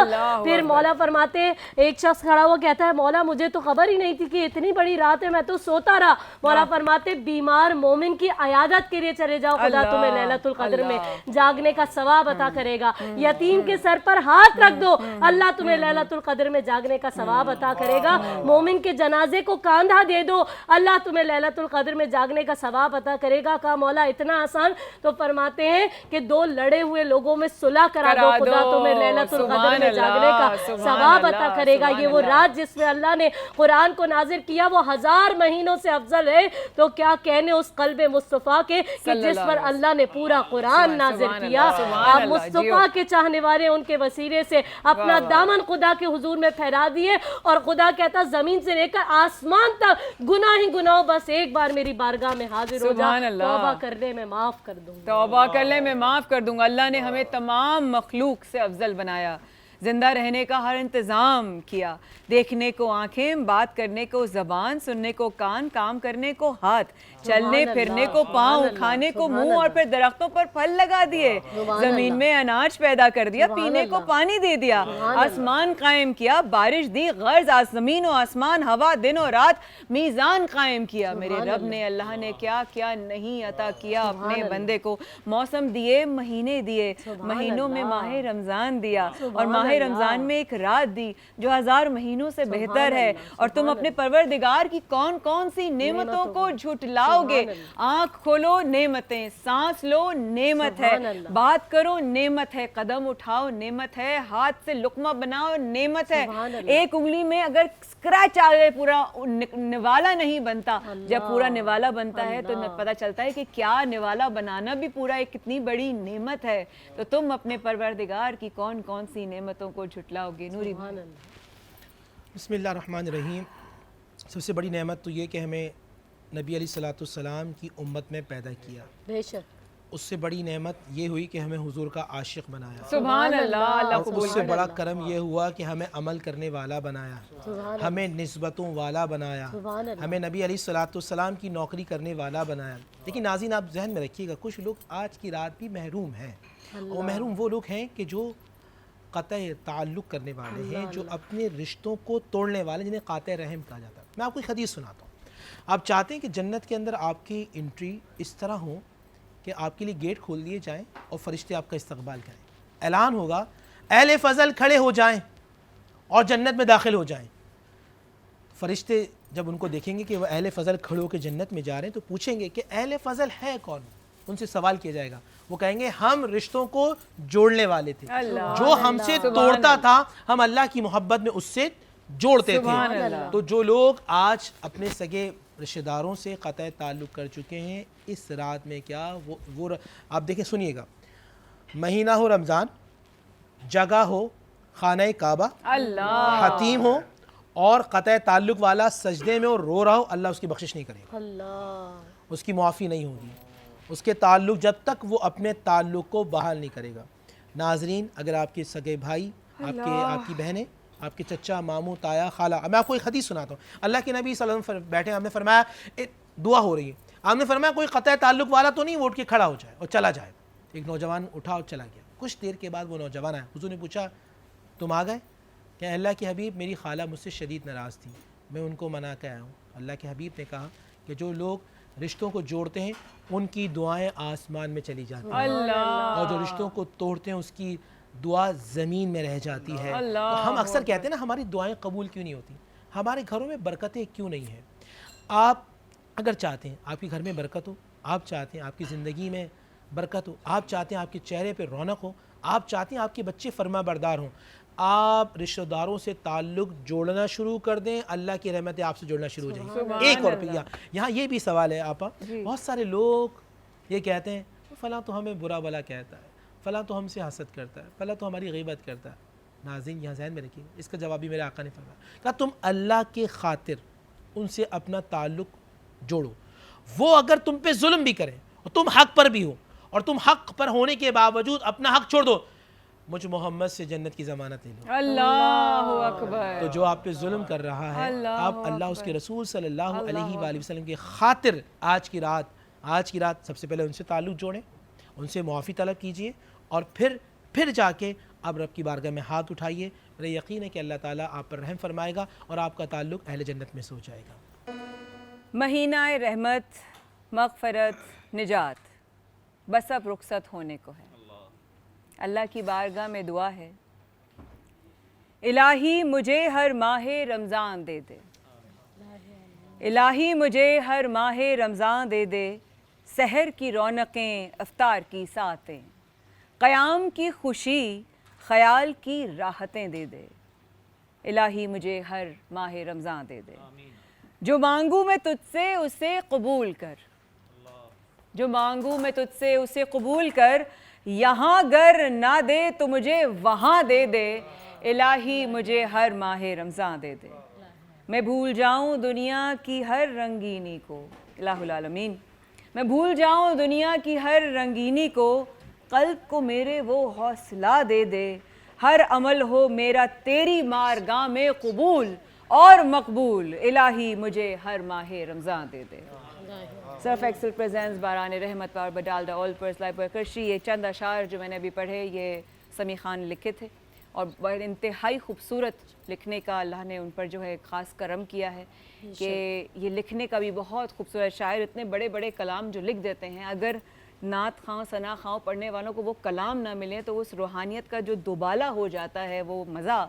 फिर मौला फरमाते हैं, एक शख्स खड़ा हुआ कहता है मौला मुझे तो खबर ही नहीं थी कि इतनी बड़ी रात है, मैं तो सोता रहा। मौला फरमाते बीमार मोमिन की अयादत के लिए चले जाओ, खुदा तुम्हें लैलतुल क़द्र में जागने का सवाब अता करेगा। यतीम के सर पर हाथ रख दो, अल्लाह तुम्हें लैलतुल क़द्र में जागने का सवाब अता करेगा। मोमिन के जनाजे को कांधा दे दो, अल्लाह तुम्हें लैलतुल क़द्र में जागने का सवाब अता करेगा। खुदा का मौला इतना आसान, तो फरमाते हैं कि 2 लड़े हुए लोगों में सुलह करा दो, खुदा तुम्हें लैलतुल क़द्र में जागने का सवाब अता करेगा। ये वो रात जिसमें अल्लाह ने कुरान को नाजिर किया वो 1000 महीनों से अफजल है, तो क्या कहने उस क़ल्बे मुस्तफ़ा के कि जिस पर अल्लाह ने पूरा कुरान नाजिर किया। आप मुस्तफ़ा के चाहने वाले उनके वसीले से अपना दामन खुदा के हुजूर में फहरा दिए, और खुदा कहता ज़मीन से लेकर आसमान तक गुनाह ही गुनाह, बस एक बार मेरी बारगाह में हाजिर हो जा, तौबा करने में माफ़ कर दूंगा,
तौबा करने में माफ़ कर दूंगा। अल्लाह ने हमें तमाम मखलूक से अफजल बनाया, जिंदा रहने का हर इंतज़ाम किया, देखने को आंखें, बात करने को ज़बान, सुनने को कान, काम करने को हाथ, चलने फिरने को पाँव, खाने को मुंह, और फिर दरख्तों पर फल लगा दिए, ज़मीन में अनाज पैदा कर दिया, पीने को पानी दे दिया, आसमान कायम किया, बारिश दी, गर्ज ज़मीन और आसमान, हवा, दिन और रात, मीज़ान कायम किया। मेरे रब ने, अल्लाह ने क्या क्या नहीं अता किया अपने बंदे को। मौसम दिए, महीने दिए, महीनों में माह रमज़ान दिया, और माह रमज़ान में एक रात दी जो 1000 महीनों से बेहतर है। और तुम अपने परवरदिगार की कौन कौन सी नेमतों को झुटलाओगे। आंख खोलो, नेमतें, सांस लो, नेमत है, बात करो, नेमत है, कदम उठाओ, नेमत है, हाथ से लुकमा बनाओ, नेमत है। एक उंगली में अगर स्क्रैच आ गए पूरा निवाला नहीं बनता, जब पूरा निवाला बनता है तो पता चलता है कि क्या निवाला बनाना भी पूरा एक कितनी बड़ी नेमत है। तो तुम अपने परवरदिगार की कौन कौन सी नेमतों को झुटलाओगे। नूरी भाई।
बिस्मिल्लाहिर्रहमानिर्रहीम। सबसे बड़ी नेमत तो ये कि हमें नबी अलैहिस्सलाम की उम्मत में पैदा किया।
बेशक।
उससे बड़ी नेमत ये हुई कि हमें हुजूर का आशिक बनाया।
सुभान अल्लाह, अल्लाह कबूल करे।
उससे बड़ा करम ये हुआ कि हमें अमल करने वाला बनाया, हमें निस्बतों वाला बनाया, हमें नबी अलैहिस्सलाम की नौकरी करने वाला बनाया। लेकिन नाज़रीन आप जहन में रखिएगा, कुछ लोग आज की रात भी महरूम हैं। और महरूम वो लोग हैं कि जो क़तए ताल्लुक़ करने वाले हैं, जो अपने रिश्तों को तोड़ने वाले, जिन्हें क़ाते रहम कहा जाता है। मैं आपको एक हदीस सुनाता हूँ। आप चाहते हैं कि जन्नत के अंदर आपकी एंट्री इस तरह हो कि आपके लिए गेट खोल दिए जाएं और फरिश्ते आपका इस्तकबाल करें। ऐलान होगा, अहले फ़ज़ल खड़े हो जाएं और जन्नत में दाखिल हो जाएं। फरिश्ते जब उनको देखेंगे कि वह अहले फ़ज़ल खड़े होकर जन्नत में जा रहे हैं, तो पूछेंगे कि अहले फ़ज़ल है कौन। उनसे सवाल किया जाएगा, वो कहेंगे हम रिश्तों को जोड़ने वाले थे, जो हमसे तोड़ता था हम अल्लाह की मोहब्बत में उससे जोड़ते थे। तो जो लोग आज अपने सगे रिश्तेदारों से क़तए ताल्लुक़ कर चुके हैं, इस रात में क्या वो आप देखें, सुनिएगा, महीना हो रमज़ान, जगह हो खाना काबा, हतीम हो और क़तए ताल्लुक़ वाला सजदे में और रो रहा हो, अल्लाह उसकी बख्शिश नहीं करेगा, उसकी मुआफ़ी नहीं होगी। उसके ताल्लुक़ जब तक वो अपने ताल्लुक़ को बहाल नहीं करेगा। नाजरीन, अगर आपके सगे भाई, आपकी बहनें, आपके चचा, मामू, ताया, खाला, मैं आपको एक हदीस सुनाता हूँ। अल्लाह के नबी सल्लल्लाहु अलैहि वसल्लम बैठे, हमने फरमाया दुआ हो रही है, आपने फरमाया कोई क़तए ताल्लुक़ वाला तो नहीं वो उठ के खड़ा हो जाए और चला जाए। एक नौजवान उठा और चला गया। कुछ देर के बाद वो नौजवान आया, हुज़ूर ने पूछा तुम आ गए? क्या अल्लाह के हबीब, मेरी खाला मुझसे शदीद नाराज़ थी, मैं उनको मना के आया हूँ। अल्लाह के हबीब ने कहा कि जो लोग रिश्तों को जोड़ते हैं उनकी दुआएं आसमान में चली जाती हैं, और जो रिश्तों को तोड़ते हैं उसकी दुआ ज़मीन में रह जाती है। तो हम अक्सर कहते हैं ना, हमारी दुआएं कबूल क्यों नहीं होती, हमारे घरों में बरकतें क्यों नहीं हैं। आप अगर चाहते हैं आपके घर में बरकत हो, आप चाहते हैं आपकी ज़िंदगी में बरकत हो, आप चाहते हैं आपके चेहरे पर रौनक हो, आप चाहते हैं आपके बच्चे फरमा बरदार हों, आप रिश्तेदारों से ताल्लुक़ जोड़ना शुरू कर दें, अल्लाह की रहमतें आपसे जोड़ना शुरू हो जाएंगी। एक और रुपया यहाँ ये भी सवाल है आपा, बहुत सारे लोग ये कहते हैं फ़लाँ तो हमें बुरा भला कहता है, फ़लाँ तो हमसे हसद करता है, फ़लाँ तो हमारी ग़ीबत करता है। नाज़रीन यहाँ ज़हन में रखिए, इसका जवाब भी मेरे आका ने फरमाया, कहा तुम अल्लाह के खातिर उनसे अपना ताल्लुक़ जोड़ो। वो अगर तुम पे जुल्म भी करें और तुम हक़ पर भी हो, और तुम हक़ पर होने के बावजूद अपना हक़ छोड़ दो, मुझ मोहम्मद से जन्नत की ज़मानत ले लो।
अल्लाहु अकबर।
तो जो आप पे जुल्म कर रहा है, आप अल्लाह उसके रसूल सल्लल्लाहु अलैहि वसल्लम की खातिर आज की रात सबसे पहले उनसे ताल्लुक़ जोड़ें, उनसे मुआफ़ी तलब कीजिए, और फिर जाके अब रब की बारगाह में हाथ उठाइए। मेरा यकीन है कि अल्लाह ताला आप पर रहम फरमाएगा और आपका ताल्लुक़ अहले जन्नत में से हो जाएगा।
महीना रहमत, मग़फ़रत, निजात बस अब रुखसत होने को है। अल्लाह की बारगाह में दुआ है, इलाही मुझे हर माहे रमज़ान दे दे, इलाही मुझे हर माहे रमज़ान दे दे, सहर की रौनकें, इफ्तार की सातें, क़याम की खुशी, ख़याल की राहतें दे दे। इलाही मुझे हर माह रमज़ान दे दे। जो मांगू मैं तुझसे उसे कबूल कर, जो मांगू मैं तुझसे उसे कबूल कर। यहाँ गर ना दे तो मुझे वहाँ दे दे। इलाही मुझे हर माह रमज़ान दे दे। मैं भूल जाऊँ दुनिया की हर रंगीनी को, इलाहुल आलमीन। मैं भूल जाऊँ दुनिया की हर रंगीनी को, क़ल्ब को मेरे वो हौसला दे दे। हर अमल हो मेरा तेरी मारगाह में कबूल और मकबूल। इलाही मुझे हर माह रमज़ान दे दे। सर्फ एक्सेल प्रेजेंट्स बारान रहमत पर बडालडा ऑल पर्स लाइफ वर्कर्शी। ये चंद अशार जो मैंने अभी पढ़े ये समी खान ने लिखे थे और बड़े इंतहाई खूबसूरत लिखने का अल्लाह ने उन पर जो है ख़ास करम किया है कि ये लिखने का भी बहुत खूबसूरत। शायर इतने बड़े बड़े कलाम जो लिख देते हैं, अगर नात खां सना खां पढ़ने वालों को वो कलाम ना मिले तो उस रूहानियत का जो दोबाला हो जाता है वो मज़ा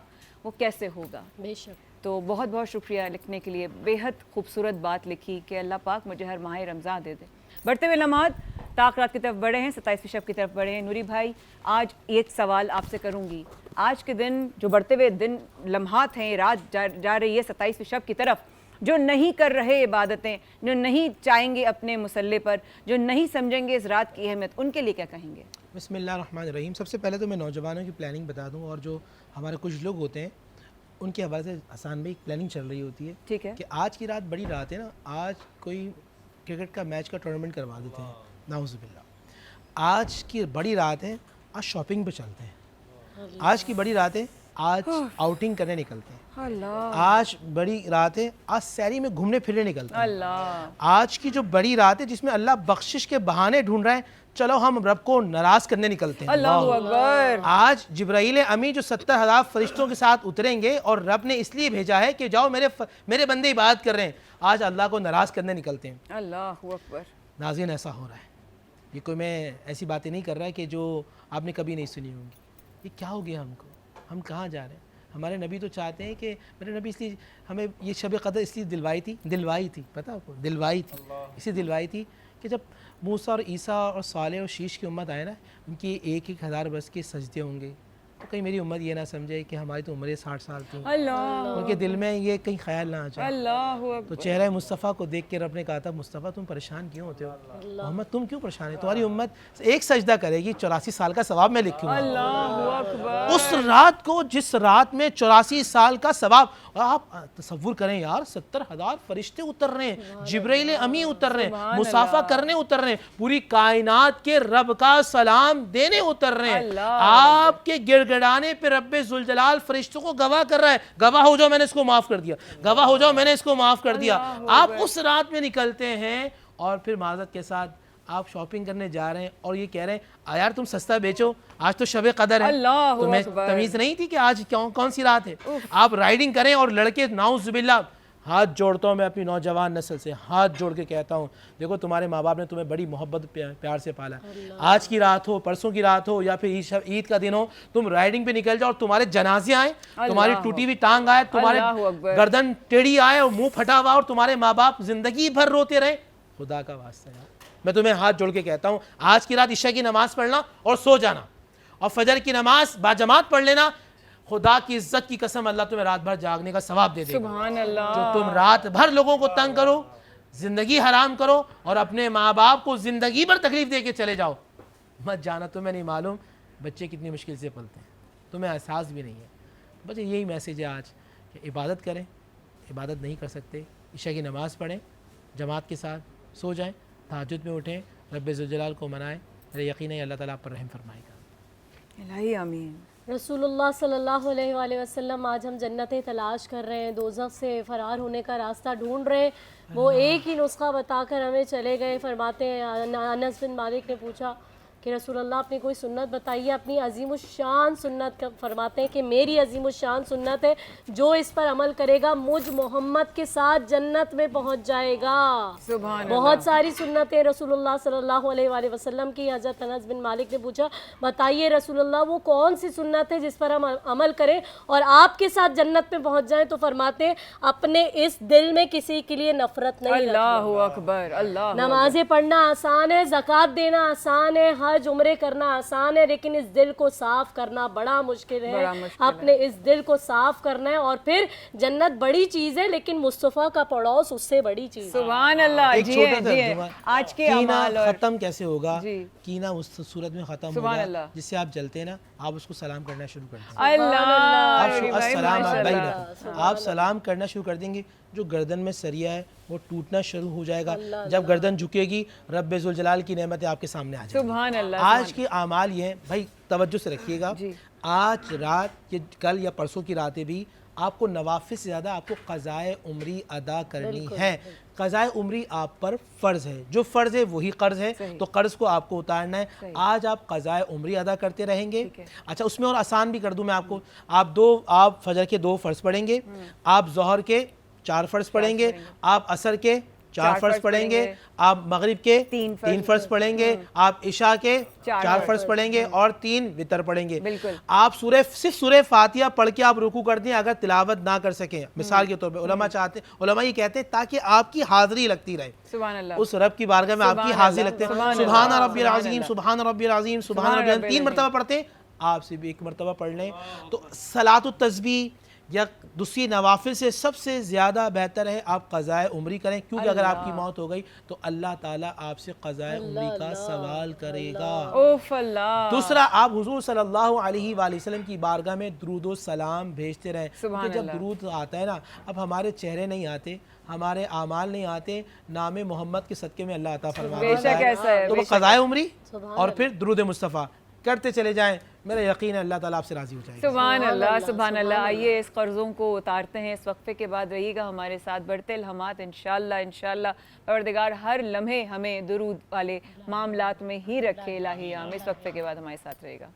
वो कैसे होगा।
बेशक।
तो बहुत बहुत शुक्रिया लिखने के लिए। बेहद खूबसूरत बात लिखी कि अल्लाह पाक मुझे हर माह रमज़ान दे दे। बढ़ते हुए लम्हात ताक़रात की तरफ बढ़े हैं, 27वीं शब की तरफ बढ़े हैं। नूरी भाई, आज एक सवाल आपसे करूँगी। आज के दिन जो बढ़ते हुए दिन लम्हात हैं, रात जा रही है 27वीं शब की तरफ, जो नहीं कर रहे इबादतें, जो नहीं चाहेंगे अपने मुसल्ले पर, जो नहीं समझेंगे इस रात की अहमियत, उनके लिए क्या कहेंगे?
बिस्मिल्लाहिर्रहमानिर्रहीम। सबसे पहले तो मैं नौजवानों की प्लानिंग बता दूं, और जो हमारे कुछ लोग होते हैं उनके हवाले से आसान भाई प्लानिंग चल रही होती है।
ठीक है
कि आज की रात बड़ी रात है ना, आज कोई क्रिकेट का मैच का टूर्नामेंट करवा देते हैं, नाउज़ुबिल्लाह। आज की बड़ी रात है, आज शॉपिंग पे चलते हैं। आज की बड़ी रात है, आज आउटिंग करने निकलते हैं।
अल्लाह,
आज बड़ी रात है, आज सैरी में घूमने फिरने निकलते हैं।
अल्लाह,
आज की जो बड़ी रात है जिसमें अल्लाह बख्शिश के बहाने ढूंढ रहा है, चलो हम रब को नाराज करने निकलते हैं।
अल्लाहु अकबर।
आज जिब्राइल अमी जो 70,000 फरिश्तों के साथ उतरेंगे और रब ने इसलिए भेजा है कि जाओ मेरे बंदे इबादत कर रहे हैं, आज अल्लाह को नाराज करने निकलते हैं।
अल्लाहु अकबर।
नाज़रीन, ऐसा हो रहा है। ये कोई मैं ऐसी बातें नहीं कर रहा है कि जो आपने कभी नहीं सुनी होंगी। ये क्या हो गया हमको, हम कहाँ जा रहे हैं? हमारे नबी तो चाहते हैं कि मेरे नबी इसलिए हमें ये शब क़द्र इसलिए दिलवाई थी, पता आपको, दिलवाई थी, इसलिए दिलवाई थी कि जब मूसा और ईसा और साले और शीश की उम्मत आए ना, उनकी 1,000 बरस के सजदे होंगे, तो कहीं मेरी उम्मत ये ना समझे कि हमारी तो उम्र 60 साल की।
अल्लाह,
उनके दिल में ये कहीं ख्याल ना आ जाए।
अल्लाहु
तो
अकबर।
चेहरा मुस्तफ़ा को देख के रब ने कहा था, मुस्तफ़ा तुम परेशान क्यों होते हो? मोहम्मद तुम क्यों परेशान है? तुम्हारी उम्मत एक सजदा करेगी, 84 साल का सवाब मैं लिखूंगा।
अल्लाहु अकबर।
उस रात को, जिस रात में 84 साल का सवाब, आप तसव्वुर करें यार, 70,000 फरिश्ते उतर रहे हैं, जिब्राइल अमी उतर रहे हैं, मुसाफा करने उतर रहे हैं, पूरी कायनात के रब का सलाम देने उतर रहे हैं। आपके गिड़गिड़ाने पे रब्बे जुल जलाल फरिश्तों को गवाह कर रहा है, गवाह हो जाओ मैंने इसको माफ कर दिया, गवाह हो जाओ मैंने इसको माफ कर दिया। आप उस रात में निकलते हैं और फिर माजरत के साथ आप शॉपिंग करने जा रहे हैं और ये कह रहे हैं यार तुम सस्ता बेचो, आज तो शब कदर है। तुम्हें तमीज़ नहीं थी कि आज कौन सी रात है? आप राइडिंग करें और लड़के, नाउज़ुबिल्लाह, हाथ जोड़ता हूँ मैं अपनी नौजवान नस्ल से, हाथ जोड़ के कहता हूँ, देखो तुम्हारे माँ बाप ने तुम्हें बड़ी मोहब्बत प्यार से पाला। आज की रात हो, परसों की रात हो, या फिर ईद का दिन हो, तुम राइडिंग पे निकल जाओ और तुम्हारे जनाजे आए, तुम्हारी टूटी हुई टांग आए, तुम्हारे गर्दन टेढ़ी आए और मुंह फटा हुआ और तुम्हारे माँ बाप जिंदगी भर रोते रहे। खुदा का वास्ता यार, मैं तुम्हें हाथ जोड़ के कहता हूँ, आज की रात इशा की नमाज पढ़ना और सो जाना, और फजर की नमाज बाजमात पढ़ लेना। खुदा की इज्जत की कसम, अल्लाह तुम्हें रात भर जागने का सवाब दे देगा।
सुभान अल्लाह।
जो तुम रात भर लोगों को तंग करो, जिंदगी हराम करो और अपने माँ बाप को जिंदगी भर तकलीफ दे के चले जाओ, मत जाना। तुम्हें नहीं मालूम बच्चे कितनी मुश्किल से पलते हैं, तुम्हें एहसास भी नहीं है। बस यही मैसेज है आज कि इबादत करें, इबादत नहीं कर सकते, इशा की नमाज़ पढ़ें जमात के साथ, सो जाएं, तहज्जुद में उठें, रब्बे ज़ुल जलाल को मनाएं। मेरा यकीन है अल्लाह ताला आप पर रहम फरमाएगा।
इलाही आमीन।
रसूलुल्लाह सल्लल्लाहु अलैहि वसल्लम, आज हम जन्नतें तलाश कर रहे हैं, दोज़ख से फ़रार होने का रास्ता ढूंढ रहे हैं। वो एक ही नुस्खा बताकर हमें चले गए। फरमाते हैं, अनस बिन मालिक ने पूछा कि रसूलुल्लाह अपनी कोई सुन्नत बताइए, अपनी अजीमुशान सुन्नत फरमाते हैं कि मेरी अजीमुशान सुन्नत है, जो इस पर अमल करेगा मुझ मोहम्मद के साथ जन्नत में पहुंच जाएगा।
सुभान
बहुत सारी सुन्नतें रसूलुल्लाह सल्लल्लाहु अलैहि वसल्लम की। हज़रत अनस बिन मालिक ने पूछा, बताइए रसूलुल्लाह वो कौन सी सुन्नत है जिस पर हम अमल करें और आपके साथ जन्नत में पहुंच जाएं? तो फरमाते हैं अपने इस दिल में किसी के लिए नफरत नहीं रखना।
अल्लाहु अकबर, अल्लाह।
नमाजें पढ़ना आसान है, ज़कात देना आसान है, हज उम्रे करना आसान है, लेकिन इस दिल को साफ करना बड़ा मुश्किल है। अपने इस दिल को साफ करना है और फिर जन्नत बड़ी चीज़ है, लेकिन मुस्तफ़ा का पड़ोस उससे बड़ी चीज़ है।
सुभान अल्लाह।
एक
जी
छोटा
है,
सा
जी है।
दुआ,
आज के
कीना
अमाल और
खत्म कैसे होगा?
जी।
कीना उस सूरत में खत्म
सुभान
होगा
अल्लाह।
जिससे आप जलते हैं ना, आप उसको सलाम करना शुरू कर दें।
अल्लाह,
आप
अरे भाई,
अस्सलाम
माशाल्लाह।
अलैकुम, आप सलाम करना शुरू कर देंगे, जो गर्दन में सरिया है वो टूटना शुरू हो जाएगा। जब गर्दन झुकेगी, रब्बे जुल जलाल की नेमतें आपके सामने आ जाएंगी।
सुभान अल्लाह।
आज के अमाल ये हैं भाई, तवज्जो से रखिएगा। आज रात, ये कल या परसों की रातें भी आपको नवाफिल से ज़्यादा आपको क़ज़ाए उम्री अदा करनी है। क़ज़ाए उम्री आप पर फ़र्ज़ है, जो फ़र्ज़ है वही कर्ज़ है, तो कर्ज़ को आपको उतारना है। आज आप क़ज़ाए उम्री अदा करते रहेंगे। अच्छा, उसमें और आसान भी कर दूं मैं आपको, आप फजर के 2 फ़र्ज़ पढ़ेंगे, आप ज़ोहर के 4 फ़र्ज़ पढ़ेंगे, आप असर के 4 फ़र्ज़ पढ़ेंगे, आप मगरिब के 3 फ़र्ज़ पढ़ेंगे, आप इशा के 4 फ़र्ज़ पढ़ेंगे और 3 वितर पढ़ेंगे। आप सिर्फ सूरह फातिहा पढ़ के आप रुकू कर दें, अगर तिलावत ना कर सकें, मिसाल के तौर पे उलमा ये कहते हैं ताकि आपकी हाज़िरी लगती रहे,
सुभान अल्लाह।
उस रब की बारगाह में आपकी हाज़िरी लगते हैं। सुभान रब्बिल अज़ीम, सुभान रब्बिल अज़ीम, सुभान रब्बिल अज़ीम 3 मरतबा पढ़ते, आपसे भी 1 मरतबा पढ़ लें। तो सलातुत तस्बीह या दूसरी नवाफिल से सबसे ज़्यादा बेहतर है आप क़ज़ाए उम्री करें, क्योंकि अगर आपकी मौत हो गई तो अल्लाह ताला आपसे क़ज़ाए उम्री का सवाल करेगा।
ओफ अल्लाह।
दूसरा, आप हुज़ूर सल्लल्लाहु अलैहि वसल्लम की बारगाह में दुरूद व सलाम भेजते रहें, क्योंकि जब दुरूद आता है ना, अब हमारे चेहरे नहीं आते, हमारे आमाल नहीं आते, नाम मोहम्मद के सदक़े में अल्लाह अता फरमाता है। तो वो क़ज़ाए उम्री और फिर दुरूद मुस्तफ़ा करते चले जाएं, मेरा यकीन है अल्लाह ताला आपसे राज़ी हो जाएगा।
सुभान अल्लाह, सुभान अल्लाह। आइए इस कर्ज़ों को उतारते हैं। इस वक्फे के बाद रहिएगा हमारे साथ, बढ़ते लम्हात इंशाअल्लाह इंशाअल्लाह परवरदिगार हर लम्हे हमें दुरूद वाले मामलात में ही रखे। इलाही आमीन। इस वक्फे के बाद हमारे साथ रहेगा।